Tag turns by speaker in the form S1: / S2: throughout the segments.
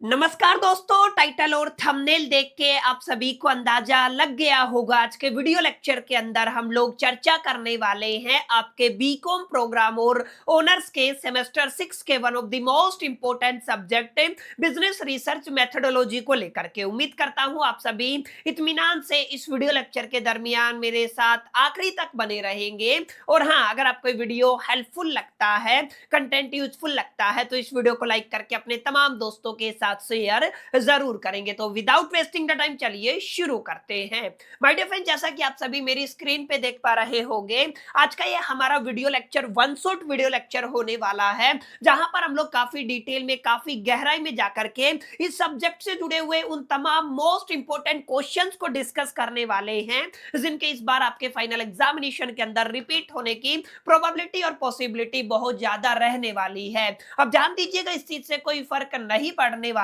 S1: नमस्कार दोस्तों, टाइटल और थंबनेल देख के आप सभी को अंदाजा लग गया होगा। आज के वीडियो लेक्चर के अंदर हम लोग चर्चा करने वाले हैं आपके बीकॉम प्रोग्राम और ऑनर्स के सेमेस्टर 6 के one of the most important subject business research methodology को लेकर के। उम्मीद करता हूं आप सभी इत्मीनान से इस वीडियो लेक्चर के दरमियान मेरे साथ आखिरी तक बने रहेंगे। और हाँ, अगर आपको वीडियो हेल्पफुल लगता है, कंटेंट यूजफुल लगता है, तो इस वीडियो को लाइक करके अपने तमाम दोस्तों के साथ शेयर जरूर करेंगे। तो विदाउट वेस्टिंग द टाइम चलिए शुरू करते हैं। माय डियर फ्रेंड, जैसा कि आप सभी मेरी स्क्रीन पे देख पा रहे होंगे, आज का ये हमारा video lecture one shot video lecture होने वाला है, जहां पर हम लोग काफी डिटेल में, काफी गहराई में जाकर के इस सब्जेक्ट से जुड़े हुए उन तमाम मोस्ट इंपोर्टेंट क्वेश्चंस को डिस्कस करने वाले हैं, जिनके इस बार आपके फाइनल एग्जामिनेशन के अंदर रिपीट होने की प्रोबेबिलिटी और पॉसिबिलिटी बहुत ज्यादा रहने वाली है। अब ध्यान दीजिएगा, इस चीज से कोई फर्क नहीं पड़ने वाला।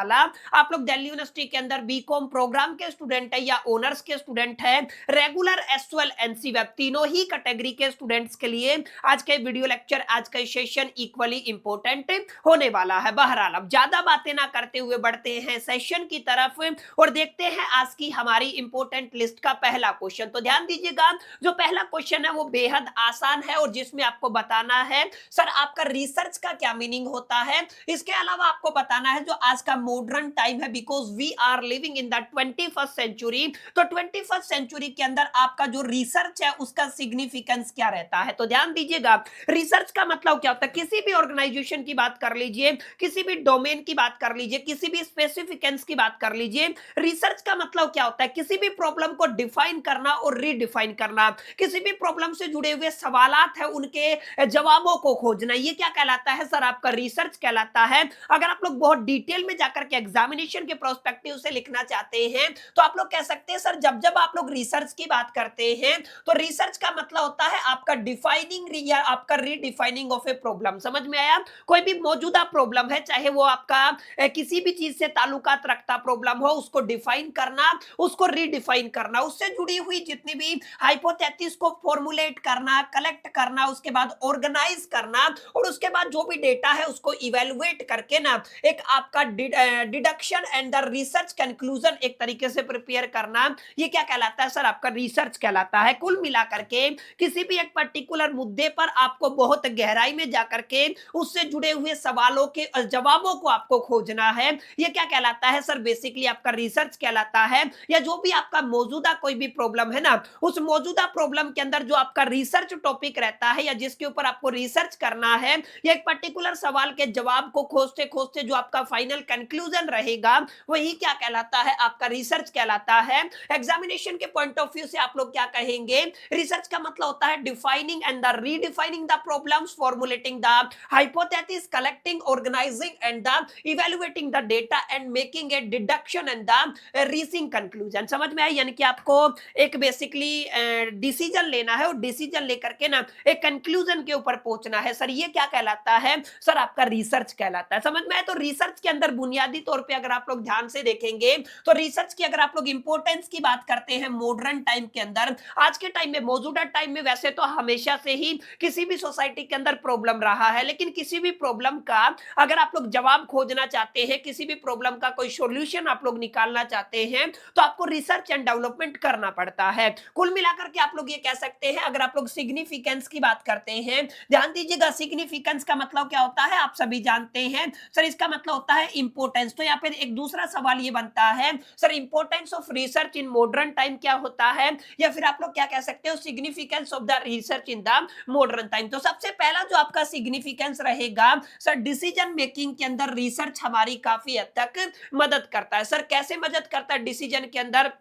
S1: आप लोग दिल्ली यूनिवर्सिटी के अंदर बीकॉम प्रोग्राम के स्टूडेंट है या ऑनर्स के स्टूडेंट है, रेगुलर एसवाल एनसी वेब, तीनों ही कैटेगरी के स्टूडेंट्स के लिए आज का वीडियो लेक्चर, आज का सेशन इक्वली इंपॉर्टेंट होने वाला है। बहरहाल अब ज्यादा बातें ना करते हुए बढ़ते हैं सेशन की तरफ और देखते हैं आज की हमारी इंपॉर्टेंट लिस्ट का पहला क्वेश्चन। तो ध्यान दीजिएगा, जो पहला क्वेश्चन है वो बेहद आसान है और जिसमें आपको बताना है सर आपका रिसर्च का क्या मीनिंग होता है। इसके अलावा आपको बताना है जो आज का मॉडर्न टाइम है, because we are living in the 21st century, तो 21st सेंचुरी के अंदर आपका जो रिसर्च है उसका सिग्निफिकेंस क्या रहता है। तो ध्यान दीजिएगा, रिसर्च का मतलब क्या होता है। किसी भी ऑर्गेनाइजेशन की बात कर लीजिए, किसी भी डोमेन की बात कर लीजिए, किसी भी स्पेसिफिकेंस की बात कर लीजिए, रिसर्च का मतलब क्या होता है, किसी भी प्रॉब्लम को डिफाइन करना और रीडिफाइन करना, किसी भी प्रॉब्लम से जुड़े हुए सवालात है उनके जवाबों को खोजना, ये क्या कहलाता है सर, आपका रिसर्च कहलाता है। अगर आप लोग बहुत डिटेल में जाकर के एग्जामिनेशन के प्रोस्पेक्टिव से लिखना चाहते हैं तो आप लोग कह सकते हैं सर, जब जब आप लोग रिसर्च की बात करते हैं तो रिसर्च का मतलब होता है आपका डिफाइनिंग या आपका रीडिफाइनिंग ऑफ ए प्रॉब्लम। समझ में आया। कोई भी मौजूदा प्रॉब्लम है, चाहे वो आपका किसी भी चीज से ताल्लुकात रखता प्रॉब्लम हो, उसको डिफाइन करना, उसको रीडिफाइन करना, उससे जुड़ी हुई जितनी भी हाइपोथेसिस को फॉर्मुलेट करना, कलेक्ट करना, उसके बाद ऑर्गेनाइज करना और उसके बाद जो भी डेटा है उसको इवेलुएट करके ना एक आपका deduction and the research conclusion एक तरीके से प्रिपेयर करना, ये क्या कहलाता है सर, आपका रिसर्च कहलाता है। कुल मिलाकर के किसी भी एक पर्टिकुलर मुद्दे पर आपको बहुत गहराई में जाकर के उससे जुड़े हुए सवालों के जवाबों को आपको खोजना है, ये क्या कहलाता है सर, बेसिकली आपका रिसर्च कहलाता है। या जो भी आपका मौजूदा कोई भी प्रॉब्लम है ना, उस मौजूदा प्रॉब्लम के अंदर जो आपका रिसर्च टॉपिक रहता है या जिसके ऊपर आपको रिसर्च करना है, या एक पर्टिकुलर सवाल के जवाब को खोजते खोजते जो आपका फाइनल कंक्लूजन रहेगा, वही क्या कहलाता है, आपका रिसर्च कहलाता है। एग्जामिनेशन के पॉइंट ऑफ व्यू से आप लोग क्या कहेंगे, रिसर्च का मतलब होता है defining and the redefining the problems, formulating the hypothesis, collecting, organising and the evaluating the data and making a deduction and the reaching conclusion. समझ में आई। यानी कि आपको एक बेसिकली डिसीजन लेना है और डिसीजन लेकर के ना एक कंक्लूजन के ऊपर पहुंचना है सर, ये क्या कहलाता है सर, आपका रिसर्च कहलाता है। समझ में आए। तो रिसर्च के अंदर बुनियादी तौर पे अगर आप लोग ध्यान से देखेंगे तो रिसर्च की अगर आप लोग इंपॉर्टेंस की बात करते हैं मॉडर्न टाइम के अंदर, आज के टाइम में, मौजूदा टाइम में, वैसे तो हमेशा से ही किसी भी सोसाइटी के अंदर प्रॉब्लम रहा है, लेकिन किसी भी प्रॉब्लम का अगर आप लोग जवाब खोजना चाहते हैं, किसी भी प्रॉब्लम का कोई सॉल्यूशन आप लोग निकालना चाहते हैं, तो आपको रिसर्च एंड डेवलपमेंट करना पड़ता है। कुल मिलाकर के आप लोग ये कह सकते हैं, अगर आप लोग सिग्निफिकेंस की बात करते हैं, ध्यान दीजिएगा, सिग्निफिकेंस का मतलब क्या होता है, आप सभी जानते हैं सर, इसका मतलब होता है इंपोर्टेंस। तो यहाँ पे एक दूसरा सवाल ये बनता है sir, importance of research in modern time क्या होता है, या फिर आप लोग क्या कह सकते हो, significance of the research in the modern time. तो सबसे पहला जो आपका सिग्निफिकेंस रहेगा सर, डिसीजन मेकिंग के अंदर रिसर्च हमारी काफी हद तक मदद करता है। सर कैसे मदद करता है डिसीजन के अंदर,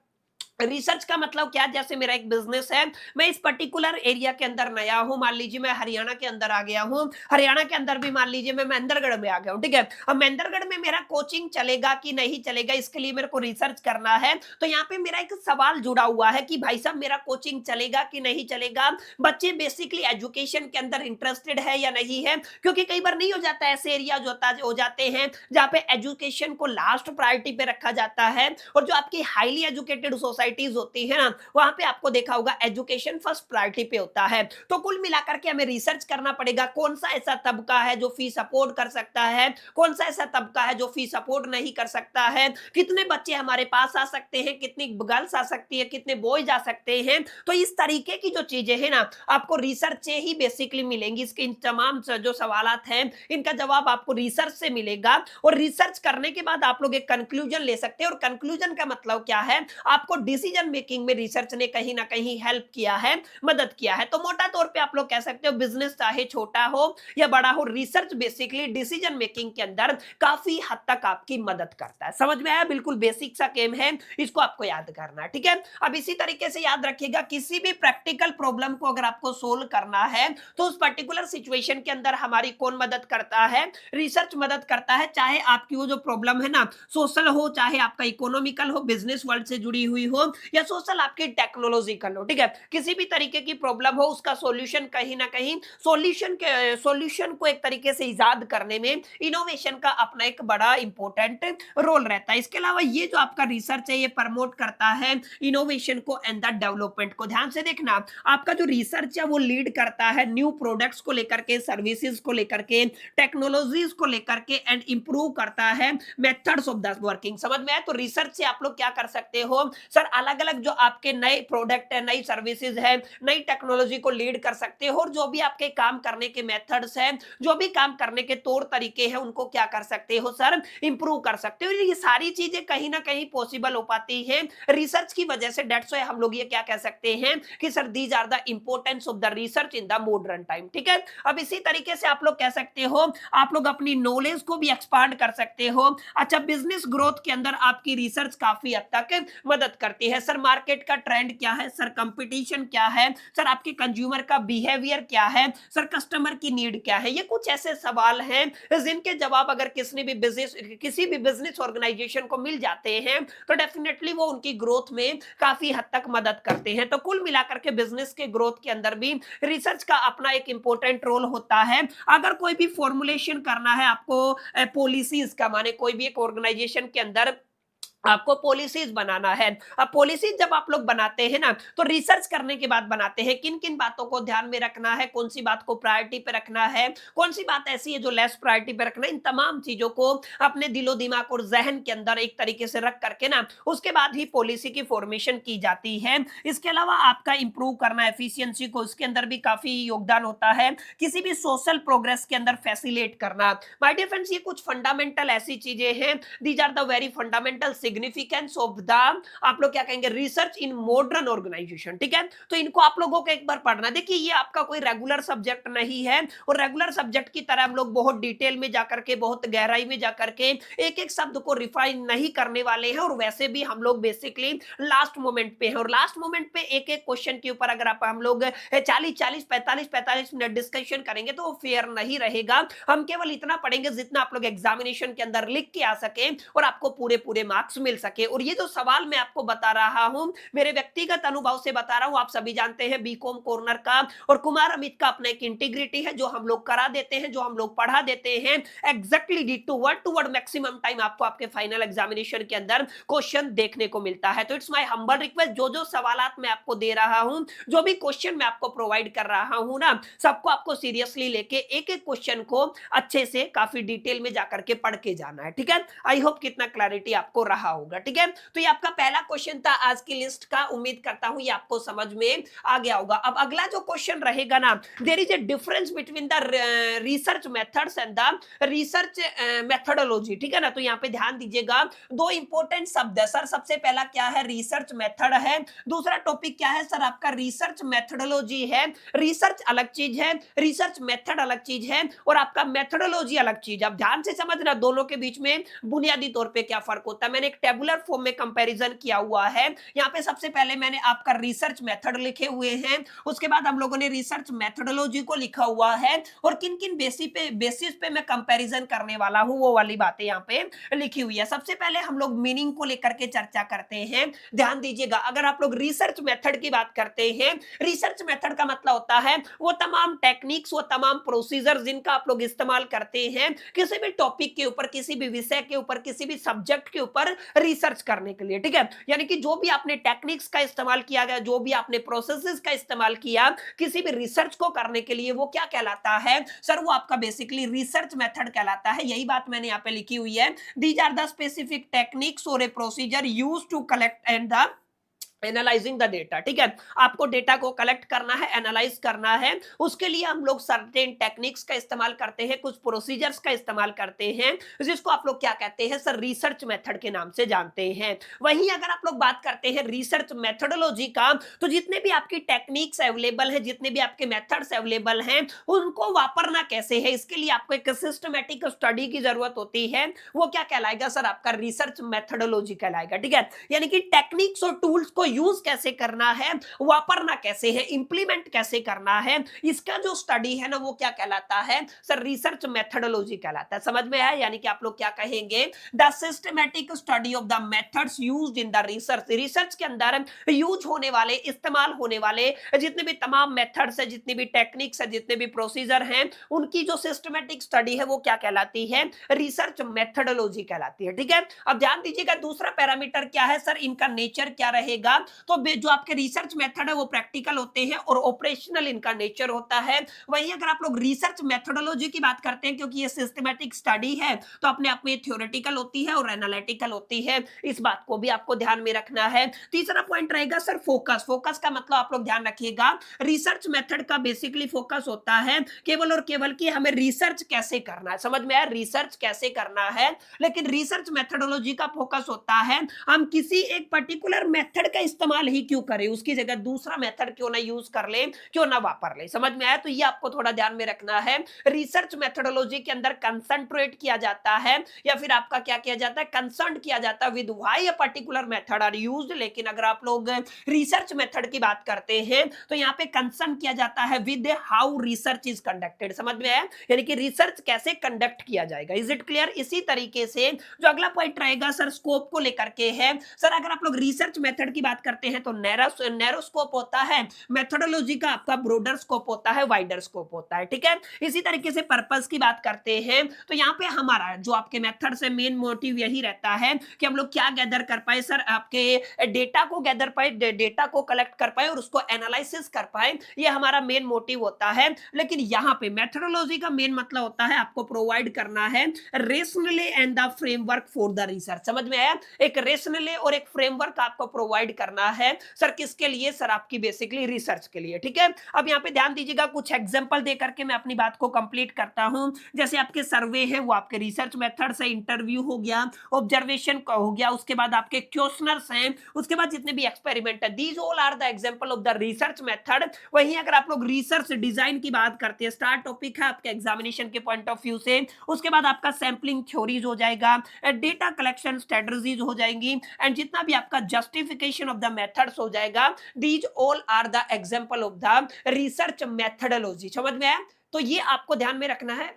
S1: रिसर्च का मतलब क्या, जैसे मेरा एक बिजनेस है, मैं इस पर्टिकुलर एरिया के अंदर नया हूं, मान लीजिए मैं हरियाणा के अंदर आ गया हूं, हरियाणा के अंदर भी मान लीजिए मैं महेंद्रगढ़ में आ गया हूं, ठीक है। अब महेंद्रगढ़ में मेरा कोचिंग चलेगा कि नहीं चलेगा, इसके लिए मेरे को रिसर्च करना है। तो यहाँ पे मेरा एक सवाल जुड़ा हुआ है कि भाई साहब मेरा कोचिंग चलेगा कि नहीं चलेगा, बच्चे बेसिकली एजुकेशन के अंदर इंटरेस्टेड है या नहीं है, क्योंकि कई बार नहीं हो जाता, ऐसे एरिया हो जाते हैं जहाँ पे एजुकेशन को लास्ट प्रायोरिटी पे रखा जाता है और जो आपकी हाईली एजुकेटेड सोसाइटी सोसाइटीज होती है ना, वहां पे आपको देखा होगा एजुकेशन फर्स्ट प्रायोरिटी पे होता है। तो कुल मिलाकर के हमें रिसर्च करना पड़ेगा कौन सा ऐसा तबका है जो फीस अफोर्ड कर सकता है, कौन सा ऐसा तबका है जो फीस अफोर्ड नहीं कर सकता है, कितने बच्चे हमारे पास आ सकते हैं, कितनी गर्ल्स आ सकती है, कितने बॉयज आ सकते हैं। तो इस तरीके की जो चीजें हैं ना, आपको रिसर्च से ही बेसिकली मिलेंगी। इसके इन तमाम जो सवालात हैं, इनका जवाब आपको रिसर्च से मिलेगा। और रिसर्च करने के बाद आप लोग एक कंक्लूजन ले सकते हैं। और कंक्लूजन का मतलब क्या है, आपको डिसीजन मेकिंग में रिसर्च ने कहीं ना कहीं हेल्प किया है, मदद किया है। तो मोटा तौर पे आप लोग कह सकते हो बिजनेस चाहे छोटा हो या बड़ा हो, रिसर्च बेसिकली डिसीजन मेकिंग के अंदर काफी हद तक आपकी मदद करता है। समझ में आया? बिल्कुल बेसिक सा गेम है, इसको आपको याद करना है, ठीक है। अब इसी तरीके से याद रखिएगा, किसी भी प्रैक्टिकल प्रॉब्लम को अगर आपको सोल्व करना है तो उस पर्टिकुलर सिचुएशन के अंदर हमारी कौन मदद करता है, रिसर्च मदद करता है। चाहे आपकी वो जो प्रॉब्लम है ना सोशल हो, चाहे आपका इकोनॉमिकल हो, बिजनेस वर्ल्ड से जुड़ी हुई हो, या सोशल आपकी टेक्नोलॉजिकल हो, ठीक है। किसी भी तरीके की प्रॉब्लम हो, उसका सॉल्यूशन कहीं ना कहीं सॉल्यूशन को एक तरीके से इजाद करने में इनोवेशन का अपना एक बड़ा इंपॉर्टेंट रोल रहता है। इसके अलावा ये जो आपका रिसर्च है, ये प्रमोट करता है इनोवेशन को एंड द डेवलपमेंट को। ध्यान से देखना, आपका जो रिसर्च है वो लीड करता है न्यू प्रोडक्ट्स को लेकर के, सर्विसेज को लेकर के, टेक्नोलॉजीज को लेकर के, एंड इंप्रूव करता है मेथड्स ऑफ द वर्किंग। समझ में आया? तो रिसर्च से आप लोग क्या कर सकते हो सर, अलग अलग जो आपके नए प्रोडक्ट है, नई सर्विसेज है, नई टेक्नोलॉजी को लीड कर सकते हो। और जो भी आपके काम करने के मेथड्स हैं, जो भी काम करने के तौर तरीके हैं, उनको क्या कर सकते हो सर, इंप्रूव कर सकते हो। ये सारी चीजें कहीं ना कहीं पॉसिबल हो पाती हैं रिसर्च की वजह से। डेट्स व्हाई हम लोग ये क्या कह सकते हैं कि sir these are the importance of the research in the modern time, ठीक है। अब इसी तरीके से आप लोग कह सकते हो, आप लोग अपनी नॉलेज को भी एक्सपांड कर सकते हो। अच्छा, बिजनेस ग्रोथ के अंदर आपकी रिसर्च काफी हद तक मदद करती है। सर मार्केट का ट्रेंड क्या है, सर कंपटीशन क्या है, सर आपके कंज्यूमर का बिहेवियर क्या है, सर कस्टमर की नीड क्या है। ये कुछ ऐसे सवाल हैं जिनके जवाब अगर किसी भी बिजनेस ऑर्गेनाइजेशन को मिल जाते हैं तो डेफिनेटली वो उनकी ग्रोथ में काफी हद तक मदद करते हैं। तो कुल मिलाकर के बिजनेस के ग्रोथ के अंदर भी रिसर्च का अपना एक इंपॉर्टेंट रोल होता है। अगर कोई भी फॉर्मुलेशन करना है आपको पॉलिसीज का, माने कोई भी एक ऑर्गेनाइजेशन के अंदर आपको पॉलिसीज बनाना है। अब पॉलिसीज जब आप लोग बनाते हैं ना, तो रिसर्च करने के बाद बनाते हैं किन किन बातों को ध्यान में रखना है, कौन सी बात को प्रायोरिटी पे रखना है, कौन सी बात ऐसी है जो लेस प्रायोरिटी पे रखना है। इन तमाम चीजों को अपने दिलो दिमाग और जहन के अंदर एक तरीके से रख करके ना, उसके बाद ही पॉलिसी की फॉर्मेशन की जाती है। इसके अलावा आपका इंप्रूव करना एफिशिएंसी को, इसके अंदर भी काफी योगदान होता है। किसी भी सोशल प्रोग्रेस के अंदर फैसिलिटेट करना। माय डियर फ्रेंड्स, ये कुछ फंडामेंटल ऐसी चीजें हैं, these are the very fundamental significance of the, आप लोग क्या कहेंगे, रिसर्च इन मॉडर्न ऑर्गेनाइजेशन, ठीक है। तो इनको आप लोगों को एक बार पढ़ना। देखिए ये आपका कोई रेगुलर सब्जेक्ट नहीं है, और रेगुलर सब्जेक्ट की तरह हम लोग बहुत डिटेल में जाकर के, बहुत गहराई में जाकर के एक एक शब्द को रिफाइन नहीं करने वाले हैं। और वैसे भी हम लोग बेसिकली लास्ट मोमेंट पे हैं, और लास्ट मोमेंट पे एक एक क्वेश्चन के ऊपर अगर हम लोग 40-45 मिनट डिस्कशन करेंगे तो वो फेयर नहीं रहेगा। हम केवल इतना पढ़ेंगे जितना आप लोग एग्जामिनेशन के अंदर लिख के आ सके और आपको पूरे पूरे मार्क्स मिल सके। और ये जो सवाल मैं आपको बता रहा हूं, मेरे व्यक्तिगत अनुभव से बता रहा हूं। आप सभी जानते हैं बीकॉम कॉर्नर का और कुमार अमित का अपना एक इंटीग्रिटी है, जो हम लोग करा देते हैं, जो हम लोग पढ़ा देते हैं exactly ditto word to word. Maximum time आपको आपके फाइनल एग्जामिनेशन के अंदर क्वेश्चन देखने को मिलता है। तो इट्स माय हम्बल रिक्वेस्ट, जो सवालात मैं आपको दे रहा हूं, जो भी क्वेश्चन मैं आपको प्रोवाइड कर रहा हूं ना, सबको आपको सीरियसली लेके एक एक क्वेश्चन को अच्छे से काफी डिटेल में जाकर के पढ़ के जाना है, ठीक है। आई होप कितना क्लैरिटी आपको रहा होगा, ठीक है। तो ये आपका पहला क्वेश्चन था आज की लिस्ट का। उम्मीद करता हूं ये आपको समझ में आ गया होगा। अब अगला जो क्वेश्चन रहेगा ना, there is a difference between the research methods and the research methodology, ठीक है ना। तो यहाँ पे ध्यान दीजिएगा, दो इंपॉर्टेंट शब्द है सर। सबसे पहला क्या है, रिसर्च मेथड है। दूसरा टॉपिक क्या है सर, आपका रिसर्च मेथोडोलॉजी है। रिसर्च अलग चीज है, रिसर्च मेथड अलग चीज है, और आपका मेथोडोलॉजी अलग चीज। अब ध्यान से समझना दोनों के बीच में बुनियादी तौर पे क्या फर्क होता है। मैंने एक टेबुलर फॉर्म में कंपैरिजन किया हुआ है। यहाँ पे सबसे पहले मैंने आपका रिसर्च मेथड लिखे हुए हैं, उसके बाद हम लोगों ने रिसर्च मेथोडोलॉजी को लिखा हुआ है, और किन किन बेसिस पे मैं कंपैरिजन करने वाला हूँ वो वाली बातें यहाँ पे लिखी हुई है। सबसे पहले हम लोग मीनिंग को लेकर के चर्चा करते हैं। ध्यान दीजिएगा, अगर आप लोग रिसर्च मेथड की बात करते हैं, रिसर्च मेथड का मतलब होता है वो तमाम टेक्निक्स, वो तमाम प्रोसीजर जिनका आप लोग इस्तेमाल करते हैं किसी भी टॉपिक के ऊपर, किसी भी विषय के ऊपर, किसी भी सब्जेक्ट के ऊपर रिसर्च करने के लिए, ठीक है। यानी कि जो भी आपने टेक्निक्स का इस्तेमाल किया गया, जो भी आपने प्रोसेसेस का इस्तेमाल किया किसी भी रिसर्च को करने के लिए, वो क्या कहलाता है सर? वो आपका बेसिकली रिसर्च मेथड कहलाता है। यही बात मैंने यहाँ पे लिखी हुई है, these are the specific techniques और a procedure use to collect and the analysing the data, ठीक है। आपको डेटा को कलेक्ट करना है, एनालाइज करना है, उसके लिए हम लोग सर्टेन टेक्निक्स का इस्तेमाल करते हैं, कुछ प्रोसीजर्स का इस्तेमाल करते हैं, जिसको आप लोग क्या कहते हैं सर? रिसर्च मेथड के नाम से जानते हैं। वहीं अगर आप लोग बात करते हैं रिसर्च मेथोडोलॉजी का, तो जितने भी आपकी टेक्निक्स अवेलेबल है, जितने भी आपके मेथड्स अवेलेबल हैं, उनको वापरना कैसे है, इसके लिए आपको एक सिस्टमैटिक स्टडी की जरूरत होती है। वो क्या कहलाएगा सर? आपका रिसर्च मेथोडोलॉजी कहलाएगा, ठीक है। यानी कि टेक्निक्स और टूल्स को यूज कैसे करना है, वापरना कैसे है, इंप्लीमेंट कैसे करना है, इसका जो स्टडी है ना, वो क्या कहलाता है सर? रिसर्च मेथोडोलॉजी कहलाता है। समझ में आया? यानी कि आप लोग क्या कहेंगे? The systematic study of the methods used in the research. Research के अंदर यूज होने वाले, इस्तेमाल होने वाले जितने भी तमाम मेथड्स है, जितनी भी टेक्निक्स है, जितने भी प्रोसीजर हैं, उनकी जो सिस्टमैटिक स्टडी है वो क्या कहलाती है? रिसर्च मेथोडोलॉजी कहलाती है, ठीक है। अब ध्यान दीजिएगा, दूसरा पैरामीटर क्या है सर? इनका नेचर क्या रहेगा? तो जो आपके रिसर्च मेथड है वो प्रैक्टिकल होते हैं और ऑपरेशनल इनका नेचर होता है। वहीं अगर आप लोग रिसर्च मेथोडोलॉजी की बात करते हैं, क्योंकि ये सिस्टमैटिक स्टडी है, तो अपने आप में थ्योरेटिकल होती है और एनालिटिकल होती है। इस बात को भी आपको ध्यान में रखना है। तीसरा पॉइंट रहेगा सर फोकस। फोकस का मतलब आप लोग ध्यान रखिएगा, रिसर्च मेथड का बेसिकली फोकस होता है केवल और केवल कि हमें रिसर्च कैसे करना है। समझ में आया? रिसर्च कैसे करना है। लेकिन रिसर्च मेथोडोलॉजी का फोकस होता है हम किसी एक पर्टिकुलर मेथड का इस्तेमाल ही क्यों करें, उसकी जगह दूसरा मेथड क्यों ना यूज कर ले, क्यों ना वापर ले। समझ में आया? तो ये आपको थोड़ा ध्यान में रखना है। रिसर्च मेथोडोलॉजी के अंदर कंसंट्रेट किया जाता है, या फिर आपका क्या किया जाता है? कंसर्न किया जाता है with why a particular method are used. लेकिन अगर आप लोग रिसर्च मेथड की बात करते हैं, तो यहाँ पे कंसर्न किया जाता है with how research is conducted. समझ में आया? यानी कि रिसर्च कैसे कंडक्ट किया जाएगा। Is it clear? इसी तरीके से जो अगला पॉइंट रहेगा सर, स्कोप को लेकर के है। सर अगर आप लोग रिसर्च मेथड की बात करते हैं तो नैरो स्कोप होता है, मेथोडोलॉजी का आपका ब्रॉडर स्कोप होता है, वाइडर स्कोप होता है, ठीक है। इसी तरीके से पर्पस की बात करते हैं तो यहाँ पे हमारा जो आपके मेथड से मेन मोटिव यही रहता है कि हम लोग क्या गैदर कर पाए सर? आपके डेटा को गैदर पाए, डेटा को कलेक्ट कर पाए और उसको एनालिसिस कर पाए, ये हमारा मेन मोटिव होता है। लेकिन यहाँ पे मेथोडोलॉजी का मेन मतलब होता है आपको प्रोवाइड करना है rationally and the framework for the research. समझ में आया? एक रेशनली और एक फ्रेमवर्क आपको प्रोवाइड करना है सर, किसके लिए सर? आपकी बेसिकली रिसर्च के लिए, ठीक है। अब यहाँ पे ध्यान दीजिएगा, कुछ एग्जांपल दे करके मैं अपनी बात को कंप्लीट करता हूं। जैसे आपके सर्वे है वो आपके रिसर्च मेथड से, इंटरव्यू हो गया, ऑब्जर्वेशन का हो गया, उसके बाद आपके क्वेश्चनर्स हैं, उसके बाद जितने भी एक्सपेरिमेंट है, these all are the example of the research method. वहीं अगर आप लोग रिसर्च डिजाइन की बात करते हैं, स्टार टॉपिक है आपके एग्जामिनेशन के पॉइंट ऑफ व्यू से, उसके बाद आपका सैंपलिंग थ्योरीज हो जाएगा, डेटा कलेक्शन स्ट्रेटजीज हो जाएंगी, एंड जितना भी आपका जस्टिफिकेशन ऑफ द मेथड्स हो जाएगा। These all are the example of the research methodology. समझ में आया? तो ये आपको ध्यान में रखना है।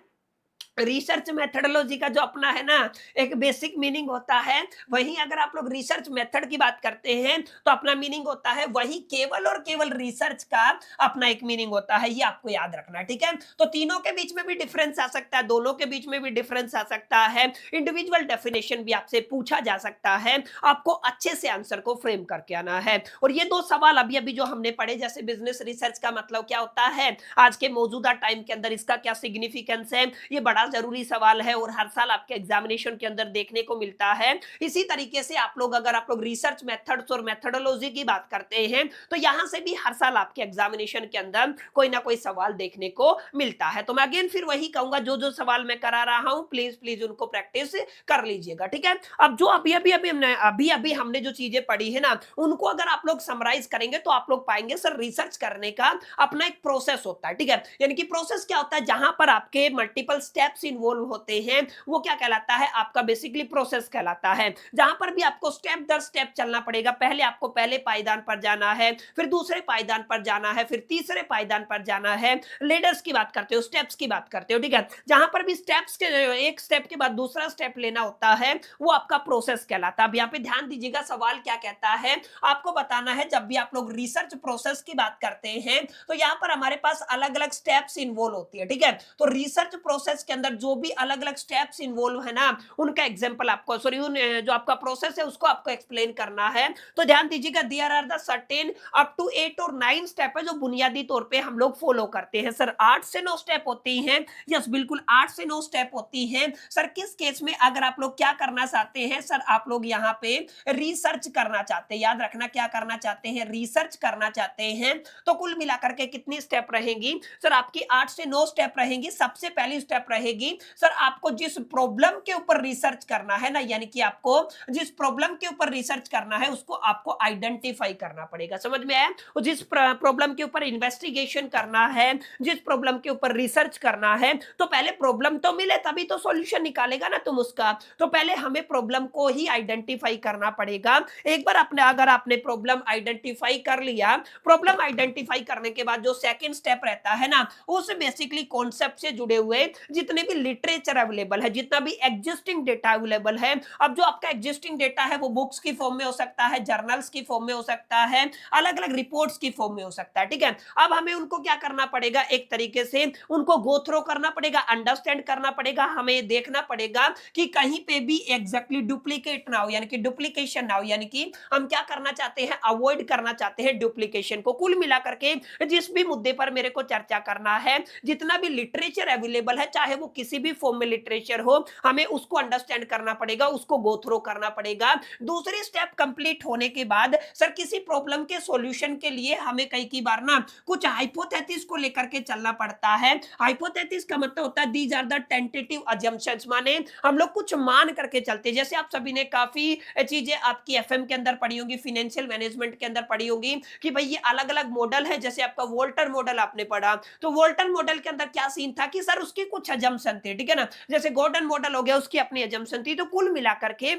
S1: रिसर्च मेथोडोलॉजी का जो अपना है ना एक बेसिक मीनिंग होता है, वहीं अगर आप लोग रिसर्च मेथड की बात करते हैं तो अपना मीनिंग होता है वही, केवल और केवल रिसर्च का अपना एक मीनिंग होता है। ये आपको याद रखना है, ठीक है। तो तीनों के बीच में भी डिफरेंस आ सकता है, दोनों के बीच में भी डिफरेंस आ सकता है, इंडिविजुअल डेफिनेशन भी आपसे पूछा जा सकता है। आपको अच्छे से आंसर को फ्रेम करके आना है। और ये दो सवाल अभी अभी जो हमने पढ़े, जैसे बिजनेस रिसर्च का मतलब क्या होता है आज के मौजूदा टाइम के अंदर, इसका क्या सिग्निफिकेंस है, ये बड़ा जरूरी सवाल है और हर साल आपके एग्जामिनेशन के अंदर देखने को मिलता है। इसी तरीके से आप लोग अगर आप लोग रिसर्च मेथड्स और मेथोडोलॉजी की बात करते हैं तो यहां से भी हर साल आपके एग्जामिनेशन के अंदर कोई ना कोई सवाल देखने को मिलता है। तो मैं अगेन फिर वही कहूंगा, जो जो सवाल मैं करा रहा हूं प्लीज प्लीज उनको प्रैक्टिस कर लीजिएगा, ठीक है। अब जो अभी हमने जो चीजें पढ़ी है ना, उनको अगर आप लोग समराइज करेंगे तो आप लोग पाएंगे सर रिसर्च करने का अपना एक प्रोसेस होता है, ठीक है। यानी कि प्रोसेस क्या होता है? जहां पर आपके मल्टीपल स्टेप्स इन्वॉल्व होते हैं वो क्या कहलाता है? आपका बेसिकली प्रोसेस कहलाता है। जहां पर भी आपको स्टेप दर स्टेप चलना पड़ेगा, पहले आपको पहले पायदान पर जाना है, फिर दूसरे पायदान पर जाना है, फिर तीसरे पायदान पर जाना है। लेडर्स की बात करते हो, स्टेप्स की बात करते हो, ठीक है। जहां पर भी स्टेप्स के एक स्टेप के बाद दूसरा स्टेप लेना होता है वो आपका प्रोसेस कहलाता है। अब यहाँ पे ध्यान दीजिएगा, सवाल क्या कहता है, आपको बताना है जब भी आप लोग रिसर्च प्रोसेस की बात करते हैं तो यहाँ पर हमारे पास अलग अलग स्टेप्स इन्वॉल्व होती है, ठीक है। तो रिसर्च प्रोसेस के अंदर जो भी अलग अलग स्टेप्स इन्वॉल्व है ना, उनका एग्जाम्पल आपको सॉरी जो आपका प्रोसेस है उसको आपको एक्सप्लेन करना है। तो ध्यान दीजिएगा, there are the certain up to 8 और 9 स्टेप है जो बुनियादी तौर पे हम लोग फॉलो करते हैं। सर 8 से 9 स्टेप होती हैं, यस बिल्कुल 8 से 9 स्टेप होती हैं। सर किस केस में अगर आप लोग क्या करना चाहते हैं, सर आप लोग यहाँ पे रिसर्च करना चाहते हैं, याद रखना क्या करना चाहते हैं, रिसर्च करना चाहते हैं। तो कुल मिलाकर के कितनी स्टेप रहेंगी, सर आपकी 8 से 9 स्टेप रहेंगी। सबसे पहली स्टेप रहेगी सर आपको जिस प्रॉब्लम के ऊपर रिसर्च करना है ना, यानी कि आपको जिस प्रॉब्लम के ऊपर रिसर्च करना है उसको आपको आइडेंटिफाई करना पड़ेगा। समझ में आया? जिस प्रॉब्लम के ऊपर इन्वेस्टिगेशन करना है, जिस प्रॉब्लम के ऊपर रिसर्च करना है, तो पहले प्रॉब्लम तो मिले तभी तो सॉल्यूशन निकालेगा ना तुम उसका। तो पहले हमें प्रॉब्लम को ही आइडेंटिफाई करना पड़ेगा। एक बार अपने अगर आपने प्रॉब्लम आइडेंटिफाई कर लिया, प्रॉब्लम आइडेंटिफाई करने के बाद जो सेकंड स्टेप रहता है ना, उस बेसिकली कॉन्सेप्ट से जुड़े हुए जितने भी लिटरेचर अवेलेबल है, जितना भी एग्जिस्टिंग डेटा अवेलेबल है। अब जो आपका एग्जिस्टिंग डेटा है वो बुक्स की फॉर्म में हो सकता है, जर्नल्स की फॉर्म में हो सकता है, अलग अलग रिपोर्ट्स की फॉर्म में हो सकता है, ठीक है। अब हमें उनको क्या करना पड़ेगा, एक तरीके से उनको गो थ्रो करना पड़ेगा, अंडरस्टैंड करना पड़ेगा। हमें देखना पड़ेगा कि कहीं पे भी एग्जैक्टली डुप्लीकेट ना हो, यानी कि डुप्लीकेशन ना हो, यानी कि हम क्या करना चाहते हैं, अवॉइड करना चाहते हैं डुप्लीकेशन को। कुल मिलाकर के जिस भी मुद्दे पर मेरे को चर्चा करना है, जितना भी लिटरेचर अवेलेबल है, चाहे वो किसी भी फॉर्म में लिटरेचर हो, हमें उसको अंडरस्टैंड करना पड़ेगा, उसको गो थ्रो करना पड़ेगा। दूसरी स्टेप कंप्लीट होने के बाद सर किसी प्रॉब्लम के सॉल्यूशन के लिए हमें कई बार ना कुछ हाइपोथेसिस को लेकर के चलना पड़ता है। हाइपोथेसिस का मतलब होता है these are the tentative assumptions, माने हम लोग कुछ मान करके चलते हैं। जैसे आप सभी ने काफी चीजें आपकी एफएम के अंदर पढ़ी होंगी, फाइनेंशियल मैनेजमेंट के अंदर पढ़ी होंगी कि भाई ये अलग अलग मॉडल है। जैसे आपका वोल्टर मॉडल आपने पढ़ा, तो वोल्टर मॉडल के अंदर क्या सीन था कि सर उसकी कुछ अजम्पशन थे, ठीक है ना। जैसे गॉर्डन मॉडल हो गया, उसकी अपनी अजम्पशन थी। तो कुल मिलाकर के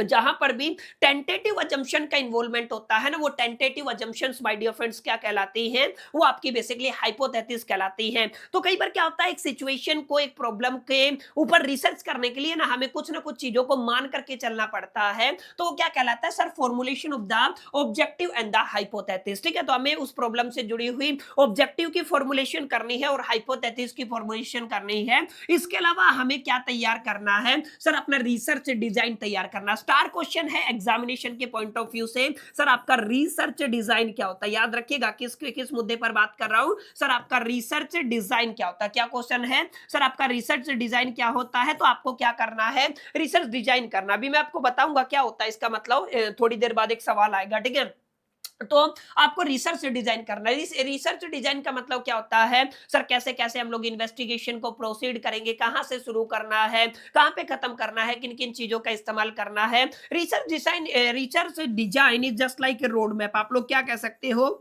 S1: जहां पर भी टेंटेटिव अजम्पशन का इन्वॉल्वमेंट होता है ना, वो tentative assumptions by dear friends क्या कहलाती हैं, वो आपकी बेसिकली हाइपोथेसिस कहलाती हैं। तो कई बार क्या होता है, एक सिचुएशन को, एक प्रॉब्लम के ऊपर रिसर्च करने के लिए ना हमें कुछ ना कुछ चीजों को मान करके चलना पड़ता है। तो वो क्या कहलाता है sir, formulation of the objective and the hypothesis, ठीक है। तो हमें उस प्रॉब्लम से जुड़ी हुई ऑब्जेक्टिव की फॉर्मुलेशन करनी है और हाइपोथेसिस की फॉर्मुलेशन करनी है। इसके अलावा हमें क्या तैयार करना है सर, अपना रिसर्च डिजाइन तैयार करना। स्टार क्वेश्चन है एग्जामिनेशन के पॉइंट ऑफ व्यू से, सर आपका रिसर्च डिजाइन क्या होता है। याद रखिएगा किस मुद्दे पर बात कर रहा हूं, सर आपका रिसर्च डिजाइन क्या होता है। क्या क्वेश्चन है सर, आपका रिसर्च डिजाइन क्या होता है। तो आपको क्या करना है, रिसर्च डिजाइन करना। अभी मैं आपको बताऊंगा क्या होता है इसका मतलब, थोड़ी देर बाद एक सवाल आएगा, ठीक है। तो आपको रिसर्च डिजाइन करना है। रिसर्च डिजाइन का मतलब क्या होता है सर, कैसे कैसे हम लोग इन्वेस्टिगेशन को प्रोसीड करेंगे, कहां से शुरू करना है, कहां पे खत्म करना है, किन किन चीजों का इस्तेमाल करना है। Research design is just like a road map. आप लोग क्या कह सकते हो